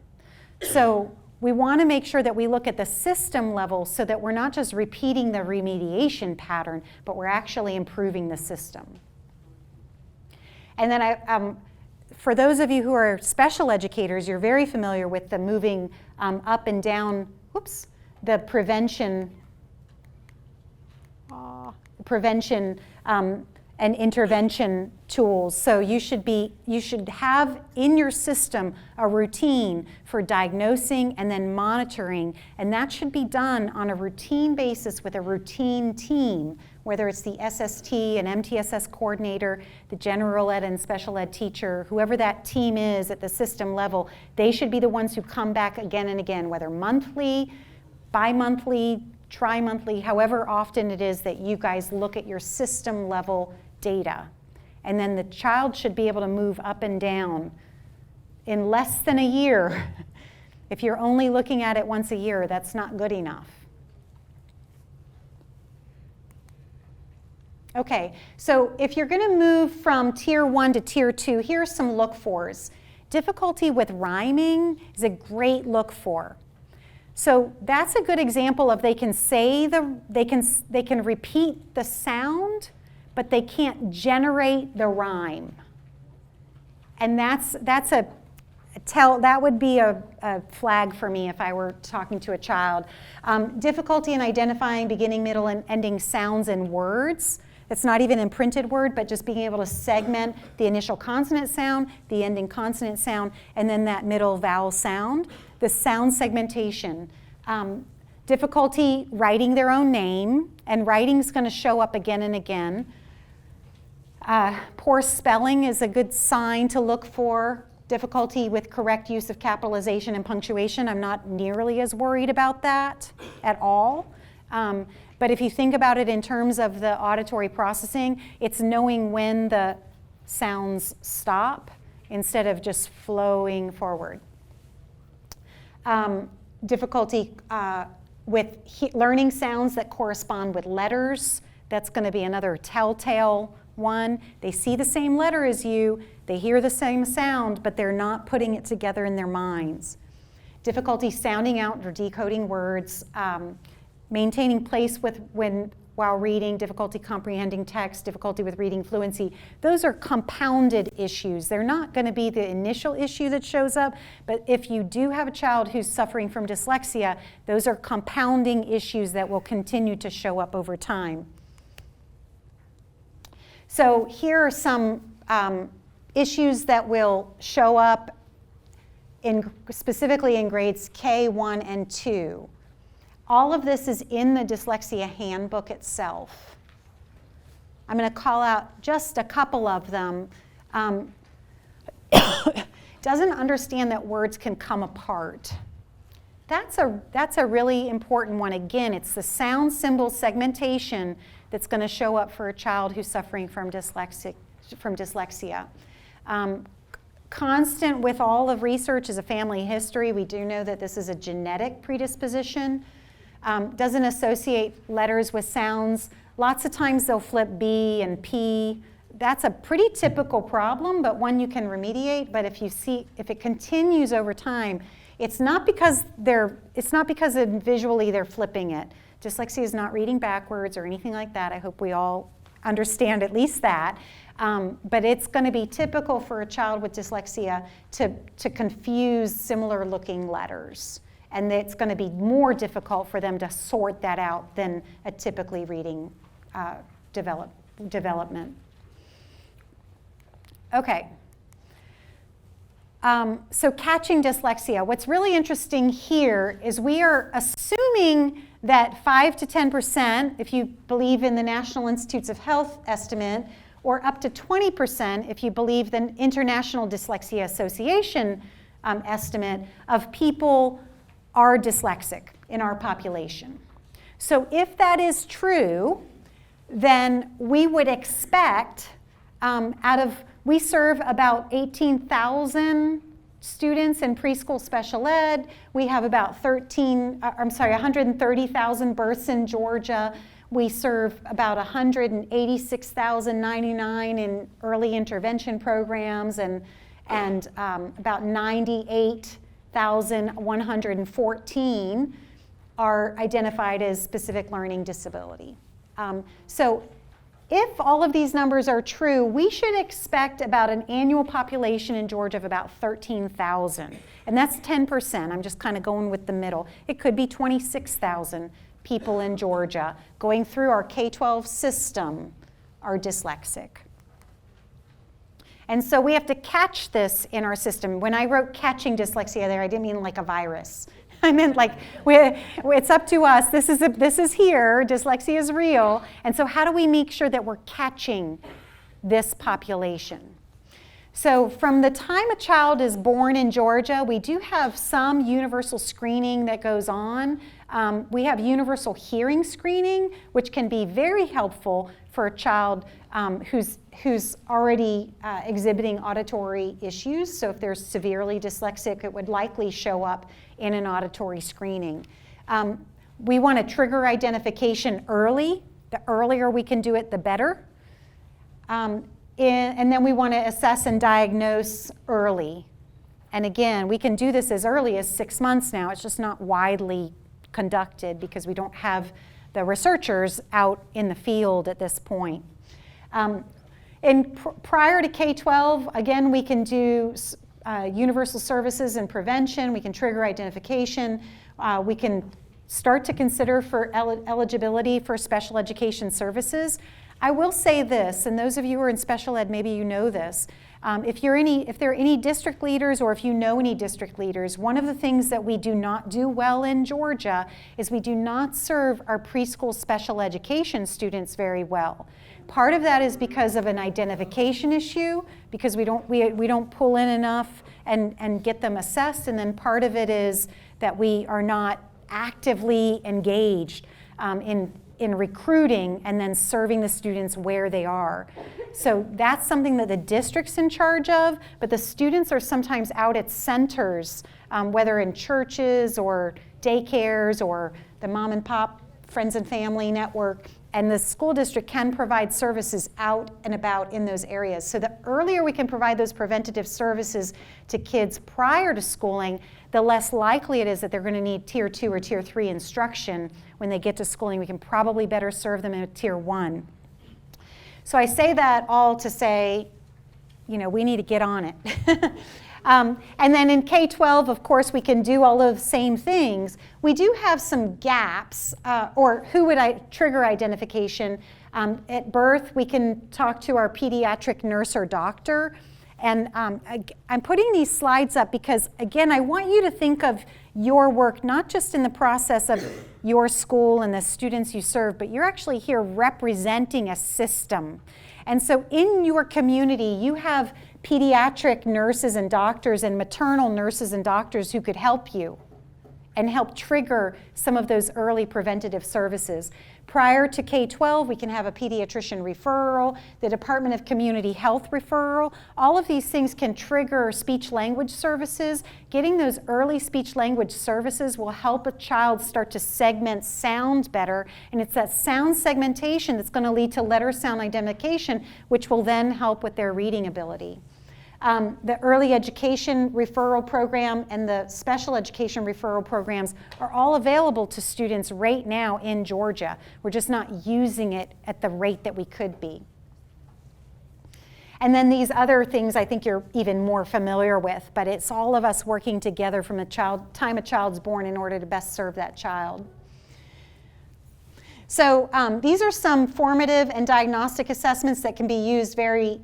A: So we want to make sure that we look at the system level so that we're not just repeating the remediation pattern, but we're actually improving the system. And then for those of you who are special educators, you're very familiar with the moving up and down, the prevention and intervention tools. So you should have in your system a routine for diagnosing and then monitoring, and that should be done on a routine basis with a routine team, whether it's the SST, an MTSS coordinator, the general ed and special ed teacher, whoever that team is at the system level. They should be the ones who come back again and again, whether monthly, bi-monthly, tri-monthly, however often it is that you guys look at your system level data. And then the child should be able to move up and down in less than a year. If you're only looking at it once a year, that's not good enough. Okay, so if you're going to move from Tier 1 to Tier 2, here are some look-fors. Difficulty with rhyming is a great look-for. So that's a good example of they can repeat the sound, but they can't generate the rhyme. And that would be a flag for me if I were talking to a child. Difficulty in identifying beginning, middle, and ending sounds in words. It's not even in printed word, but just being able to segment the initial consonant sound, the ending consonant sound, and then that middle vowel sound. The sound segmentation. Difficulty writing their own name, and writing's going to show up again and again. Poor spelling is a good sign to look for. Difficulty with correct use of capitalization and punctuation. I'm not nearly as worried about that at all. But if you think about it in terms of the auditory processing, it's knowing when the sounds stop instead of just flowing forward. Difficulty with learning sounds that correspond with letters. That's going to be another telltale one. They see the same letter as you, they hear the same sound, but they're not putting it together in their minds. Difficulty sounding out or decoding words. Maintaining place while reading, difficulty comprehending text, difficulty with reading fluency. Those are compounded issues. They're not going to be the initial issue that shows up, but if you do have a child who's suffering from dyslexia, those are compounding issues that will continue to show up over time. So here are some issues that will show up specifically in grades K1 and 2. All of this is in the Dyslexia Handbook itself. I'm going to call out just a couple of them. Doesn't understand that words can come apart. That's a really important one. Again, it's the sound symbol segmentation that's going to show up for a child who's suffering from dyslexia. Constant with all of research is a family history. We do know that this is a genetic predisposition. Doesn't associate letters with sounds. Lots of times they'll flip B and P. That's a pretty typical problem, but one you can remediate. But if it continues over time, it's not because visually they're flipping it. Dyslexia is not reading backwards or anything like that. I hope we all understand at least that. But it's going to be typical for a child with dyslexia to confuse similar looking letters. And it's going to be more difficult for them to sort that out than a typically reading development. Okay. So catching dyslexia. What's really interesting here is we are assuming that 5 to 10%, if you believe in the National Institutes of Health estimate, or up to 20% if you believe the International Dyslexia Association estimate of people are dyslexic in our population. So if that is true, then we would expect we serve about 18,000 students in preschool special ed. We have about 130,000 births in Georgia. We serve about 186,099 in early intervention programs and about 98,114 are identified as specific learning disability. So if all of these numbers are true, we should expect about an annual population in Georgia of about 13,000. And that's 10%. I'm just kind of going with the middle. It could be 26,000 people in Georgia going through our K-12 system are dyslexic. And so we have to catch this in our system. When I wrote catching dyslexia there, I didn't mean like a virus. I meant like, it's up to us. This is here. Dyslexia is real. And so how do we make sure that we're catching this population? So from the time a child is born in Georgia, we do have some universal screening that goes on. We have universal hearing screening, which can be very helpful for a child who's already exhibiting auditory issues. So if they're severely dyslexic, it would likely show up in an auditory screening. We want to trigger identification early. The earlier we can do it, the better. And then we want to assess and diagnose early. And again, we can do this as early as 6 months now. It's just not widely conducted because we don't have the researchers out in the field at this point. Prior to K-12, again, we can do universal services and prevention. We can trigger identification. We can start to consider for eligibility for special education services. I will say this, and those of you who are in special ed, maybe you know this. If there are any district leaders or if you know any district leaders, one of the things that we do not do well in Georgia is we do not serve our preschool special education students very well. Part of that is because of an identification issue, because we don't pull in enough and get them assessed, and then part of it is that we are not actively engaged in recruiting and then serving the students where they are. So that's something that the district's in charge of, but the students are sometimes out at centers, whether in churches or daycares or the mom and pop friends and family network, and the school district can provide services out and about in those areas. So the earlier we can provide those preventative services to kids prior to schooling, the less likely it is that they're going to need Tier 2 or Tier 3 instruction when they get to schooling. We can probably better serve them in Tier 1. So I say that all to say, we need to get on it. And then in K-12, of course, we can do all of the same things. We do have some gaps, or who would trigger identification. At birth, we can talk to our pediatric nurse or doctor. And I'm putting these slides up because, again, I want you to think of your work not just in the process of your school and the students you serve, but you're actually here representing a system. And so in your community, you have pediatric nurses and doctors and maternal nurses and doctors who could help you and help trigger some of those early preventative services. Prior to K-12, we can have a pediatrician referral, the Department of Community Health referral. All of these things can trigger speech-language services. Getting those early speech-language services will help a child start to segment sound better, and it's that sound segmentation that's going to lead to letter sound identification, which will then help with their reading ability. The early education referral program and the special education referral programs are all available to students right now in Georgia. We're just not using it at the rate that we could be. And then these other things I think you're even more familiar with, but it's all of us working together from the time a child's born in order to best serve that child. So these are some formative and diagnostic assessments that can be used very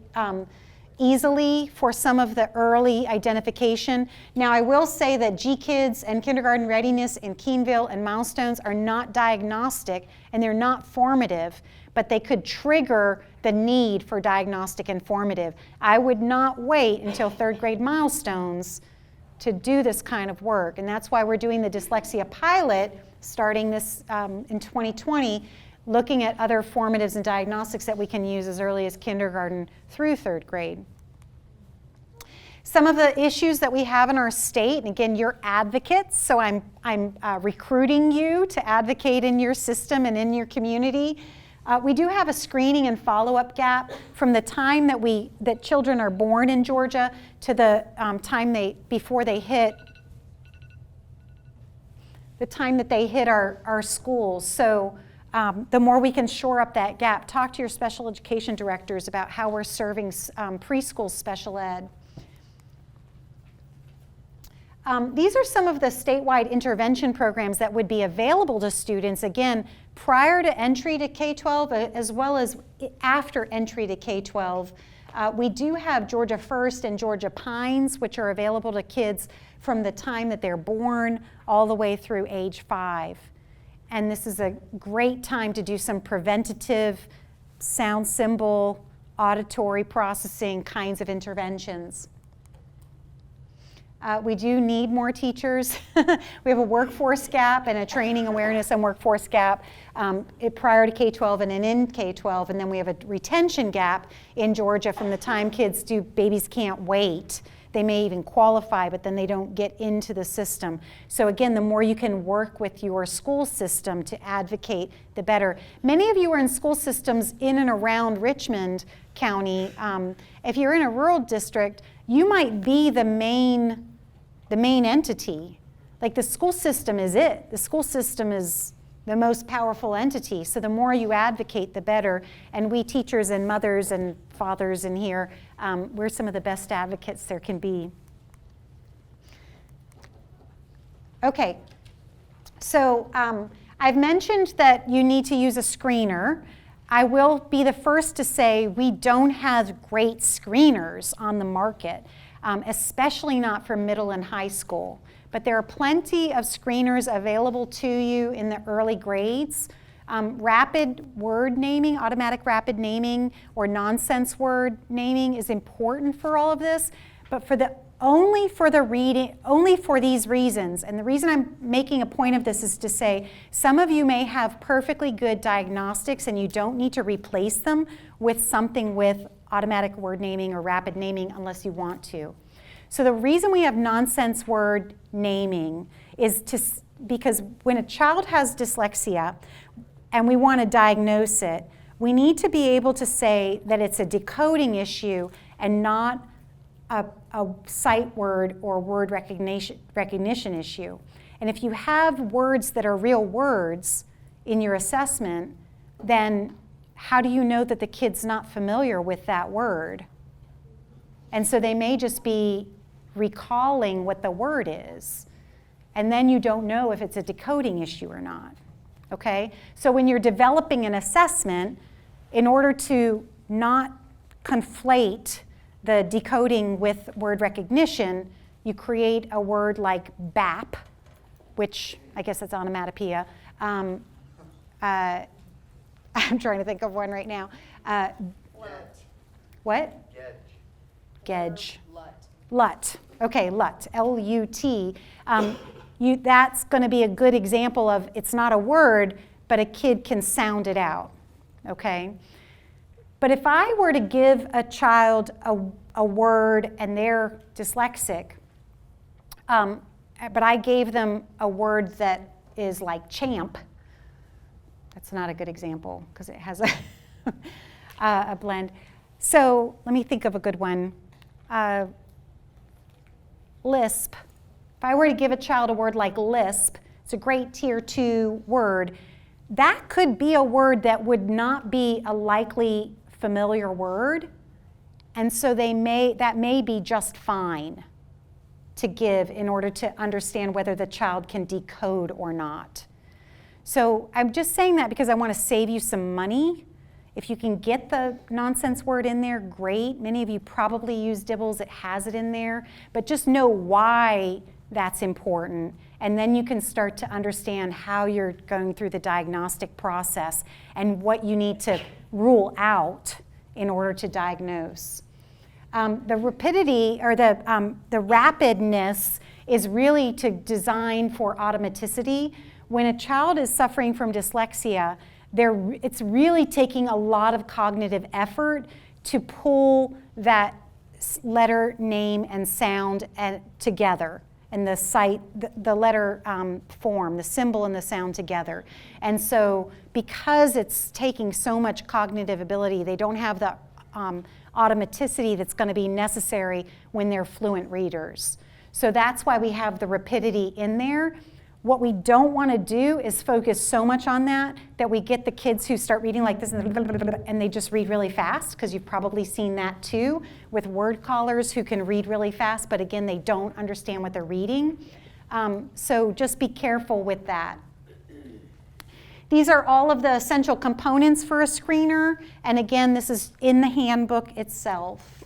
A: easily for some of the early identification. Now I will say that GKIDS and kindergarten readiness in Keenville and Milestones are not diagnostic and they're not formative, but they could trigger the need for diagnostic and formative. I would not wait until 3rd grade Milestones to do this kind of work, and that's why we're doing the dyslexia pilot starting this in 2020, looking at other formatives and diagnostics that we can use as early as kindergarten through 3rd grade. Some of the issues that we have in our state, and again, you're advocates, so I'm recruiting you to advocate in your system and in your community. We do have a screening and follow-up gap from the time that children are born in Georgia to the time before they hit the time that they hit our schools. So the more we can shore up that gap, talk to your special education directors about how we're serving preschool special ed. These are some of the statewide intervention programs that would be available to students, again, prior to entry to K-12 as well as after entry to K-12. We do have Georgia First and Georgia Pines, which are available to kids from the time that they're born all the way through age 5. And this is a great time to do some preventative sound symbol, auditory processing kinds of interventions. We do need more teachers. We have a workforce gap and a training awareness and workforce gap prior to K-12 and in K-12, and then we have a retention gap in Georgia from the time babies can't wait. They may even qualify, but then they don't get into the system. So again, the more you can work with your school system to advocate, the better. Many of you are in school systems in and around Richmond County. If you're in a rural district, you might be the main entity. Like the school system is it. The school system is the most powerful entity. So the more you advocate, the better. And we teachers and mothers and fathers in here, we're some of the best advocates there can be. Okay, so I've mentioned that you need to use a screener. I will be the first to say we don't have great screeners on the market, especially not for middle and high school. But there are plenty of screeners available to you in the early grades. Rapid word naming, automatic rapid naming, or nonsense word naming is important for all of this, but only for these reasons. And the reason I'm making a point of this is to say some of you may have perfectly good diagnostics and you don't need to replace them with something with automatic word naming or rapid naming unless you want to. So the reason we have nonsense word naming is because when a child has dyslexia and we want to diagnose it, we need to be able to say that it's a decoding issue and not a sight word or word recognition issue. And if you have words that are real words in your assessment, then how do you know that the kid's not familiar with that word? And so they may just be recalling what the word is, and then you don't know if it's a decoding issue or not, okay? So when you're developing an assessment, in order to not conflate the decoding with word recognition, you create a word like BAP, which I guess it's onomatopoeia. I'm trying to think of one right now. What? Gedge. LUT. Okay, LUT, L-U-T. That's going to be a good example of it's not a word, but a kid can sound it out, okay? But if I were to give a child a word and they're dyslexic, but I gave them a word that is like champ, that's not a good example because it has a blend. So let me think of a good one. Lisp. If I were to give a child a word like lisp, it's a great tier 2 word. That could be a word that would not be a likely familiar word, and so that may be just fine to give in order to understand whether the child can decode or not. So I'm just saying that because I want to save you some money. If you can get the nonsense word in there, great. Many of you probably use Dibbles, it has it in there, but just know why that's important, and then you can start to understand how you're going through the diagnostic process and what you need to rule out in order to diagnose. The rapidity or the rapidness is really to design for automaticity. When a child is suffering from dyslexia, it's really taking a lot of cognitive effort to pull that letter, name, and sound together, and the letter form, the symbol and the sound together. And so because it's taking so much cognitive ability, they don't have the automaticity that's going to be necessary when they're fluent readers. So that's why we have the rapidity in there. What we don't want to do is focus so much on that we get the kids who start reading like this and they just read really fast, because you've probably seen that too with word callers who can read really fast, but again, they don't understand what they're reading. So just be careful with that. These are all of the essential components for a screener, and again, this is in the handbook itself.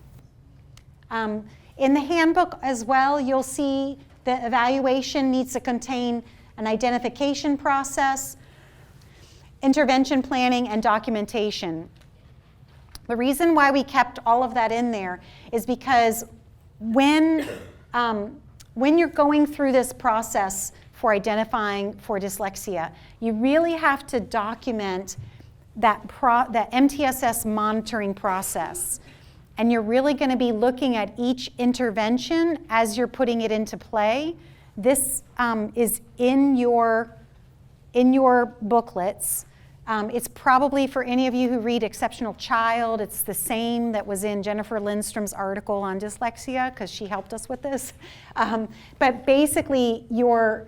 A: In the handbook as well, you'll see the evaluation needs to contain an identification process, intervention planning, and documentation. The reason why we kept all of that in there is because when you're going through this process for identifying for dyslexia, you really have to document that MTSS monitoring process. And you're really going to be looking at each intervention as you're putting it into play. This is in your booklets. It's probably for any of you who read Exceptional Child, it's the same that was in Jennifer Lindstrom's article on dyslexia, because she helped us with this. But basically, you're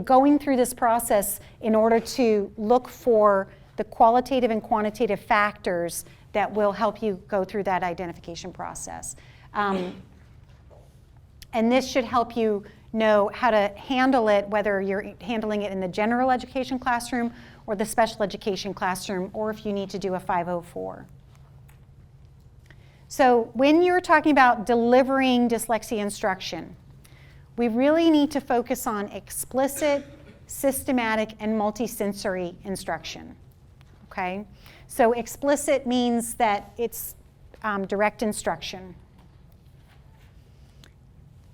A: going through this process in order to look for the qualitative and quantitative factors that will help you go through that identification process. And this should help you know how to handle it, whether you're handling it in the general education classroom or the special education classroom, or if you need to do a 504. So when you're talking about delivering dyslexia instruction, we really need to focus on explicit, systematic, and multisensory instruction, okay? So explicit means that it's direct instruction.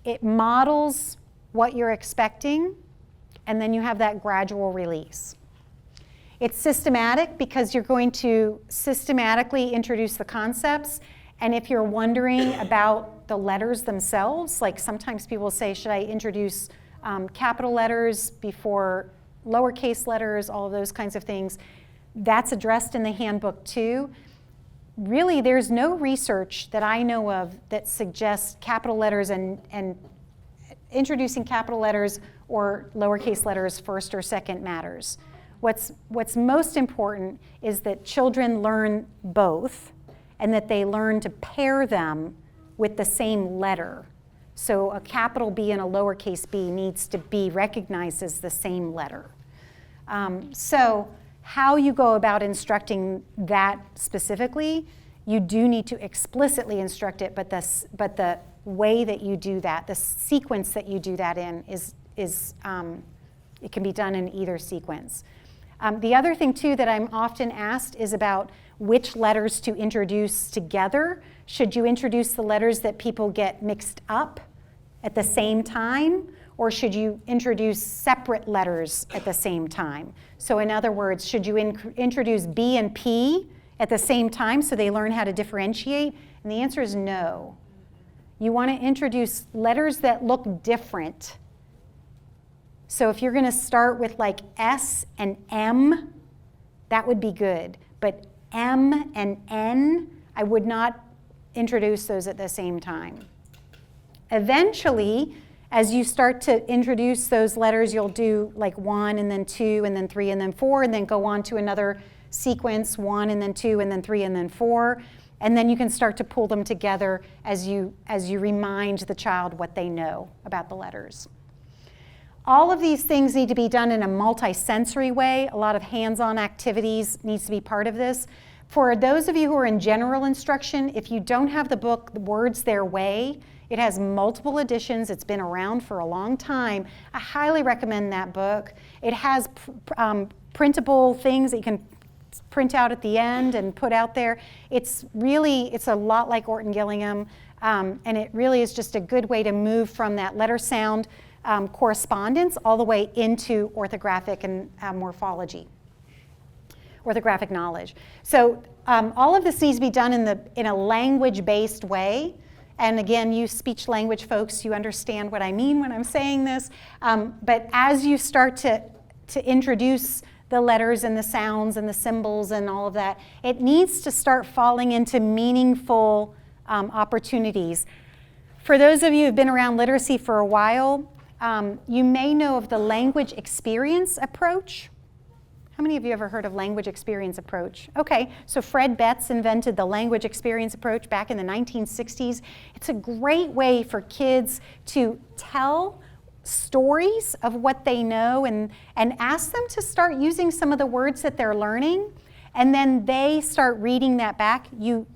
A: It models what you're expecting, and then you have that gradual release. It's systematic because you're going to systematically introduce the concepts, and if you're wondering about the letters themselves, like sometimes people say, should I introduce capital letters before lowercase letters, all of those kinds of things, that's addressed in the handbook too. Really, there's no research that I know of that suggests capital letters and introducing capital letters or lowercase letters first or second matters. What's most important is that children learn both, and that they learn to pair them with the same letter. So a capital B and a lowercase b needs to be recognized as the same letter. So how you go about instructing that specifically, you do need to explicitly instruct it, but the way that you do that, the sequence that you do that in is it can be done in either sequence. The other thing too that I'm often asked is about which letters to introduce together. Should you introduce the letters that people get mixed up at the same time, or should you introduce separate letters at the same time? So in other words, should you introduce B and P at the same time so they learn how to differentiate? And the answer is no. You want to introduce letters that look different. So if you're going to start with like S and M, that would be good. But M and N, I would not introduce those at the same time. Eventually, as you start to introduce those letters, you'll do like 1 and then 2 and then 3 and then 4, and then go on to another sequence, 1 and then 2 and then 3 and then 4. And then you can start to pull them together as you remind the child what they know about the letters. All of these things need to be done in a multi-sensory way. A lot of hands-on activities needs to be part of this. For those of you who are in general instruction, if you don't have the book, Words Their Way, it has multiple editions. It's been around for a long time. I highly recommend that book. It has printable things that you can print out at the end and put out there. It's a lot like Orton Gillingham, and it really is just a good way to move from that letter sound correspondence all the way into orthographic and morphology, orthographic knowledge. So all of this needs to be done in a language-based way, And again, you speech language folks, you understand what I mean when I'm saying this. But as you start to introduce the letters and the sounds and the symbols and all of that, it needs to start falling into meaningful opportunities. For those of you who've been around literacy for a while, you may know of the language experience approach. How many of you ever heard of language experience approach? Okay, so Fred Betts invented the language experience approach back in the 1960s. It's a great way for kids to tell stories of what they know and ask them to start using some of the words that they're learning, and then they start reading that back.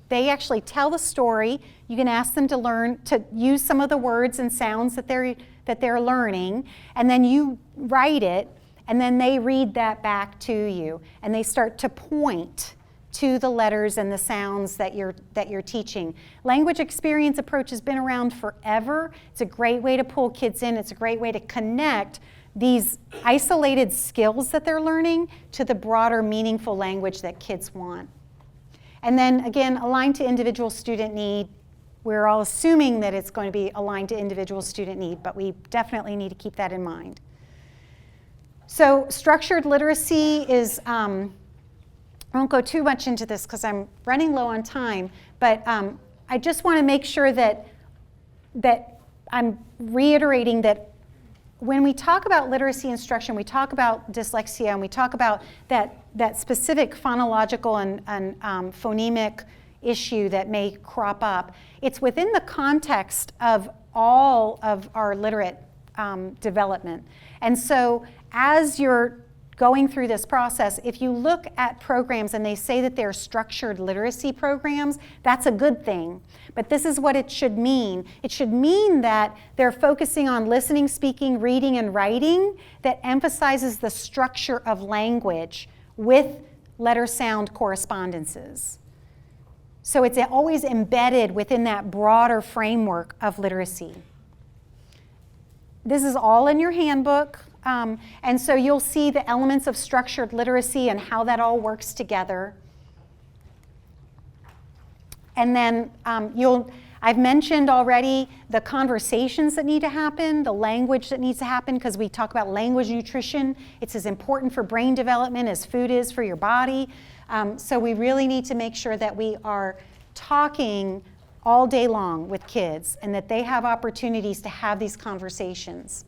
A: They actually tell the story. You can ask them to learn to use some of the words and sounds that they're learning, and then you write it, and then they read that back to you, and they start to point to the letters and the sounds that you're teaching. Language experience approach has been around forever. It's a great way to pull kids in. It's a great way to connect these isolated skills that they're learning to the broader, meaningful language that kids want. And then again, aligned to individual student need. We're all assuming that it's going to be aligned to individual student need, but we definitely need to keep that in mind. So structured literacy is, I won't go too much into this because I'm running low on time, but I just want to make sure that I'm reiterating that when we talk about literacy instruction, we talk about dyslexia, and we talk about that specific phonological and phonemic issue that may crop up. It's within the context of all of our literate development. And so as you're going through this process, if you look at programs and they say that they're structured literacy programs, that's a good thing. But this is what it should mean. It should mean that they're focusing on listening, speaking, reading, and writing that emphasizes the structure of language with letter-sound correspondences. So it's always embedded within that broader framework of literacy. This is all in your handbook. And so you'll see the elements of structured literacy and how that all works together. And then I've mentioned already the conversations that need to happen, the language that needs to happen, because we talk about language nutrition. It's as important for brain development as food is for your body. So we really need to make sure that we are talking all day long with kids and that they have opportunities to have these conversations.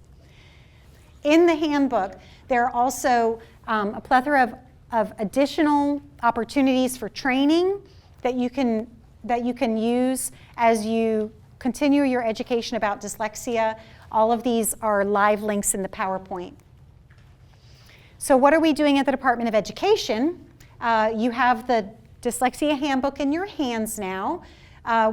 A: In the handbook, there are also a plethora of additional opportunities for training that you can use as you continue your education about dyslexia. All of these are live links in the PowerPoint. So what are we doing at the Department of Education? You have the Dyslexia Handbook in your hands now.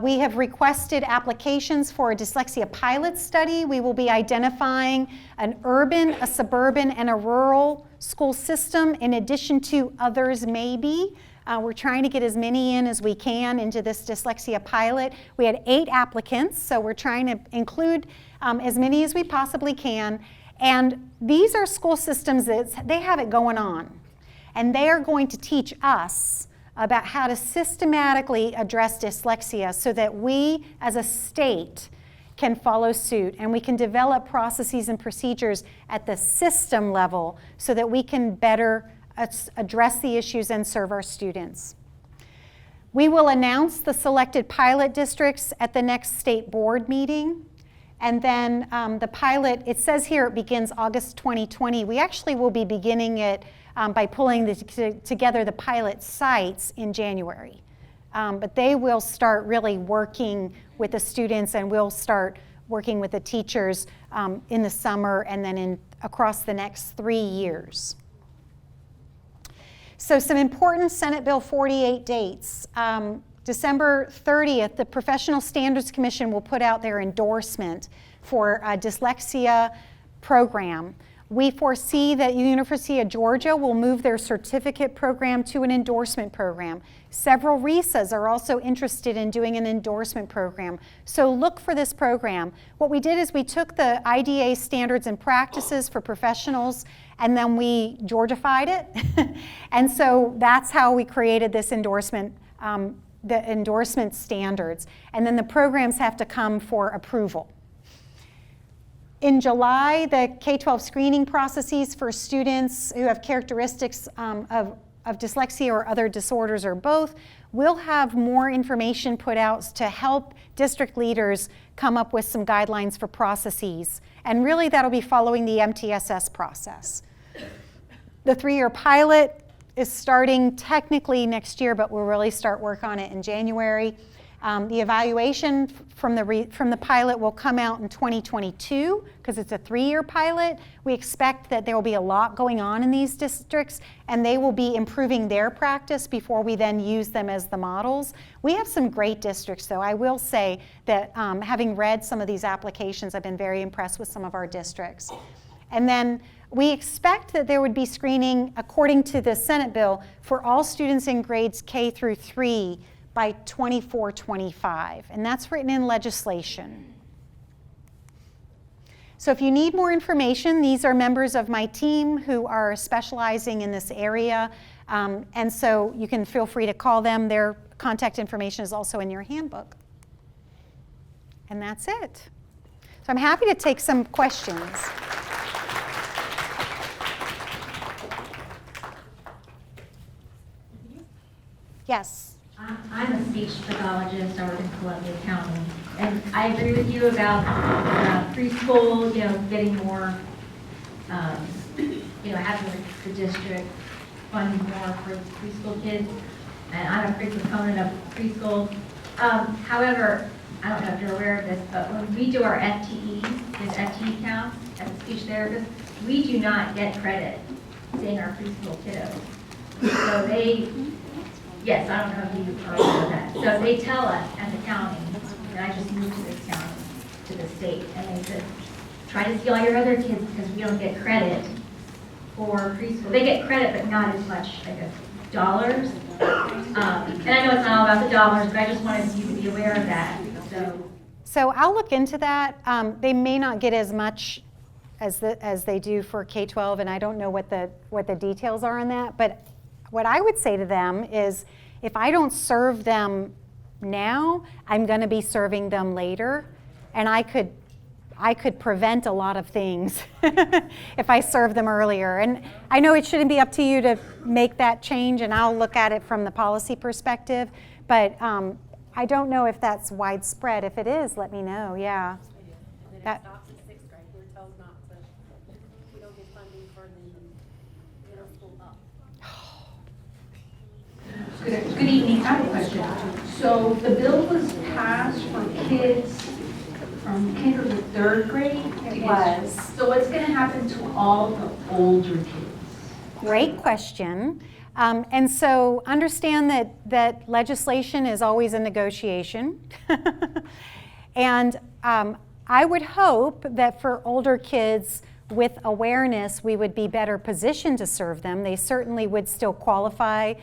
A: We have requested applications for a dyslexia pilot study. We will be identifying an urban, a suburban, and a rural school system in addition to others maybe. We're trying to get as many in as we can into this dyslexia pilot. We had 8 applicants, so we're trying to include as many as we possibly can. And these are school systems that they have it going on. And they are going to teach us about how to systematically address dyslexia so that we as a state can follow suit and we can develop processes and procedures at the system level so that we can better address the issues and serve our students. We will announce the selected pilot districts at the next state board meeting. And then the pilot, it says here it begins August 2020. We actually will be beginning it by pulling together the pilot sites in January. But they will start really working with the students and we'll start working with the teachers in the summer and then across the next 3 years. So some important Senate Bill 48 dates. December 30th, the Professional Standards Commission will put out their endorsement for a dyslexia program. We foresee that University of Georgia will move their certificate program to an endorsement program. Several RESAs are also interested in doing an endorsement program. So look for this program. What we did is we took the IDA standards and practices for professionals and then we Georgified it. And so that's how we created this endorsement the endorsement standards, and then the programs have to come for approval. In July, the K-12 screening processes for students who have characteristics of dyslexia or other disorders or both will have more information put out to help district leaders come up with some guidelines for processes. And really that'll be following the MTSS process. The 3-year pilot is starting technically next year, but we'll really start work on it in January. The evaluation from the pilot will come out in 2022 because it's a 3-year pilot. We expect that there will be a lot going on in these districts and they will be improving their practice before we then use them as the models. We have some great districts though. I will say that having read some of these applications, I've been very impressed with some of our districts. And then we expect that there would be screening, according to the Senate bill, for all students in grades K through 3 by 24-25, and that's written in legislation. So if you need more information, these are members of my team who are specializing in this area, and so you can feel free to call them. Their contact information is also in your handbook. And that's it. So I'm happy to take some questions. Yes.
B: I'm a speech pathologist. I work in Columbia County, and I agree with you about preschool. Getting more, having the district fund more for preschool kids. And I'm a big proponent of preschool. However, I don't know if you're aware of this, but when we do our FTEs, his FTE counts as a speech therapist, we do not get credit seeing our preschool kiddos. So they. Yes, I don't know if you heard of that. So they tell us as a county, and I just moved to this county, to the state, and they said, try to see all your other kids because we don't get credit for preschool. They get credit, but not as much, I guess, dollars. And I know it's not all about the dollars, but I just wanted you to be aware of that.
A: So I'll look into that. They may not get as much as they do for K-12, and I don't know what the details are on that, but what I would say to them is, if I don't serve them now, I'm going to be serving them later, and I could prevent a lot of things if I serve them earlier. And I know it shouldn't be up to you to make that change, and I'll look at it from the policy perspective, but I don't know if that's widespread. If it is, let me know. Yeah.
C: And then it stops at 6th grade. We're told not to. We don't get funding for the middle school up.
D: Good evening. I have a question. So the bill was passed for kids from kinder to 3rd grade?
A: It was.
D: So what's going to happen to all the older kids?
A: Great question. And so understand that legislation is always a negotiation. And I would hope that for older kids with awareness, we would be better positioned to serve them. They certainly would still qualify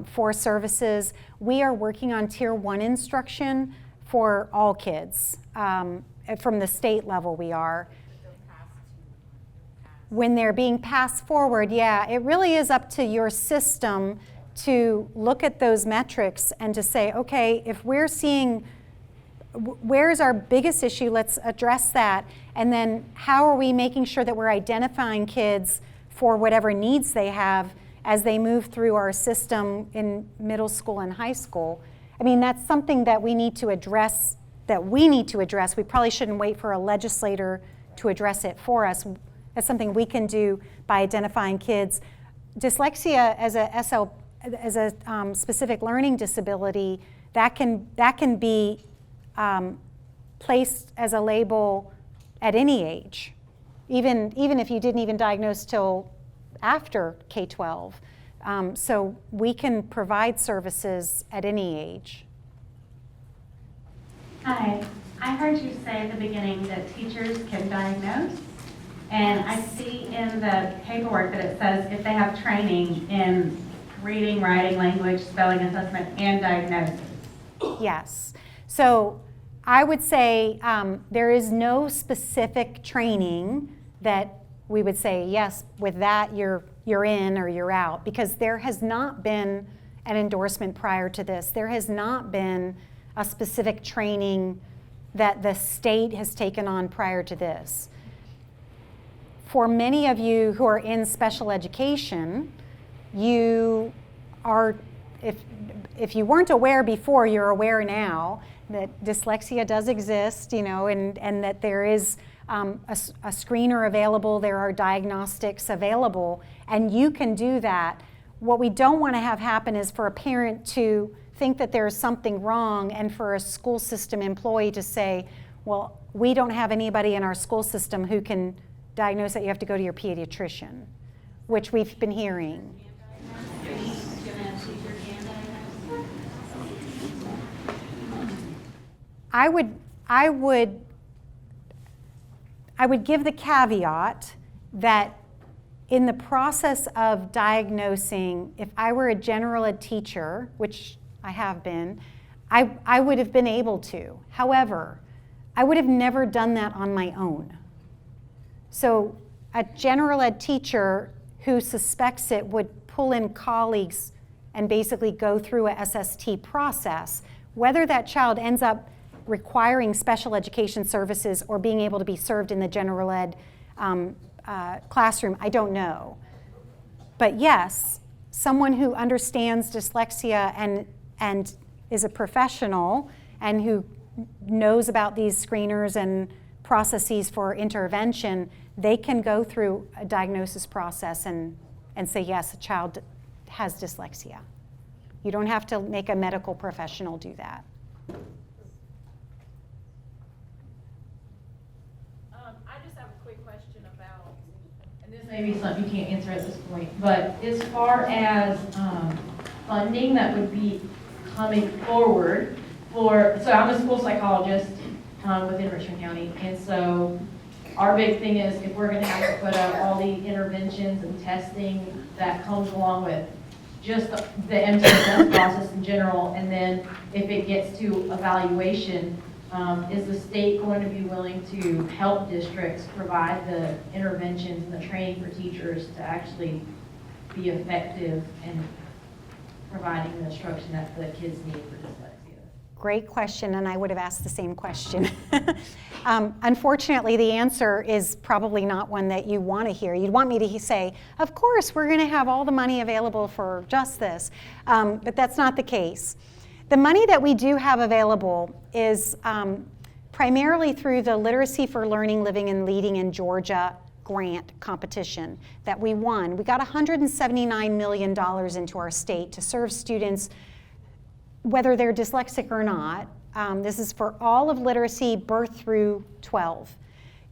A: for services. We are working on Tier 1 instruction for all kids. From the state level we are. When they're being passed forward, yeah, it really is up to your system to look at those metrics and to say, okay, if we're seeing, where's our biggest issue, let's address that. And then how are we making sure that we're identifying kids for whatever needs they have as they move through our system in middle school and high school. I mean, that's something that we need to address, We probably shouldn't wait for a legislator to address it for us. That's something we can do by identifying kids. Dyslexia as a specific learning disability, that can be placed as a label at any age, even if you didn't even diagnose till after K-12. So we can provide services at any age.
E: Hi, I heard you say at the beginning that teachers can diagnose, and I see in the paperwork that it says if they have training in reading, writing, language, spelling assessment, and diagnosis.
A: Yes. So I would say there is no specific training that we would say, yes, with that you're in or you're out, because there has not been an endorsement prior to this. There has not been a specific training that the state has taken on prior to this. For many of you who are in special education, you are, if you weren't aware before, you're aware now that dyslexia does exist, you know, and that there is a screener available, there are diagnostics available, and you can do that. What we don't want to have happen is for a parent to think that there's something wrong and for a school system employee to say, well, we don't have anybody in our school system who can diagnose that, you have to go to your pediatrician, which we've been hearing. I would give the caveat that in the process of diagnosing, if I were a general ed teacher, which I have been, I would have been able to. However, I would have never done that on my own. So a general ed teacher who suspects it would pull in colleagues and basically go through a SST process. Whether that child ends up requiring special education services or being able to be served in the general ed classroom, I don't know. But yes, someone who understands dyslexia and is a professional and who knows about these screeners and processes for intervention, they can go through a diagnosis process and say, yes, a child has dyslexia. You don't have to make a medical professional do that.
C: I just have a quick question about,
F: and this may be something you can't answer at this point, but as far as funding that would be coming forward for, so I'm a school psychologist within Richmond County, and so our big thing is if we're going to have to put up all the interventions and testing that comes along with just the MTSS process in general, and then if it gets to evaluation, is the state going to be willing to help districts provide the interventions and the training for teachers to actually be effective in providing the instruction that the kids need for dyslexia?
A: Great question, and I would have asked the same question. Unfortunately, the answer is probably not one that you want to hear. You'd want me to say, of course, we're going to have all the money available for just this, but that's not the case. The money that we do have available is primarily through the Literacy for Learning, Living, and Leading in Georgia grant competition that we won. We got $179 million into our state to serve students whether they're dyslexic or not. This is for all of literacy, birth through 12.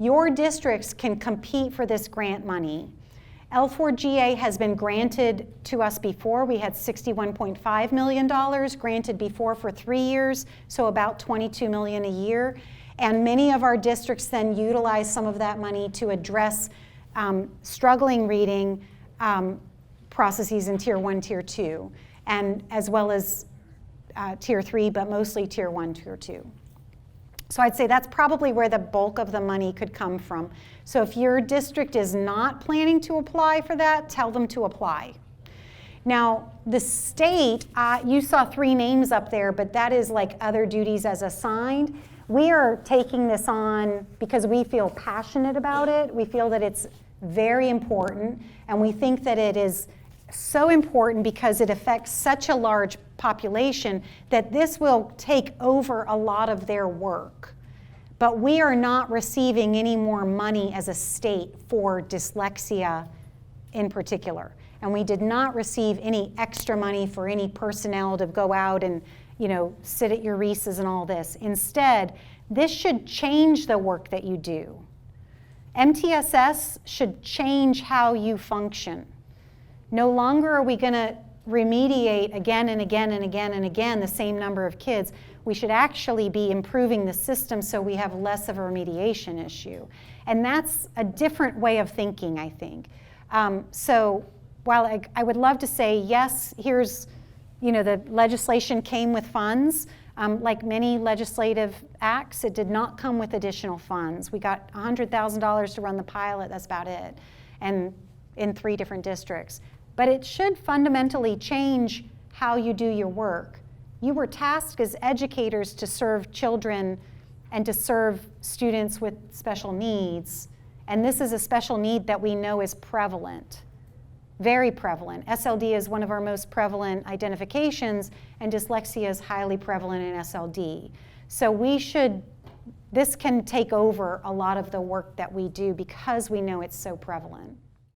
A: Your districts can compete for this grant money. L4GA has been granted to us before. We had $61.5 million granted before for 3 years, so about $22 million a year. And many of our districts then utilize some of that money to address struggling reading processes in Tier 1, Tier 2, and as well as Tier 3, but mostly Tier 1, Tier 2. So I'd say that's probably where the bulk of the money could come from. So if your district is not planning to apply for that, tell them to apply. Now, the state, you saw 3 names up there, but that is like other duties as assigned. We are taking this on because we feel passionate about it. We feel that it's very important, and we think that it is so important because it affects such a large population that this will take over a lot of their work. But we are not receiving any more money as a state for dyslexia in particular. And we did not receive any extra money for any personnel to go out and, you know, sit at your recess and all this. Instead, this should change the work that you do. MTSS should change how you function. No longer are we going to remediate again and again and again and again the same number of kids. We should actually be improving the system so we have less of a remediation issue. And that's a different way of thinking, I think. So while I would love to say, yes, here's, you know, the legislation came with funds. Like many legislative acts, it did not come with additional funds. We got $100,000 to run the pilot, that's about it, and in 3 different districts. But it should fundamentally change how you do your work. You were tasked as educators to serve children and to serve students with special needs. And this is a special need that we know is prevalent, very prevalent. SLD is one of our most prevalent identifications, and dyslexia is highly prevalent in SLD. So this can take over a lot of the work that we do because we know it's so prevalent.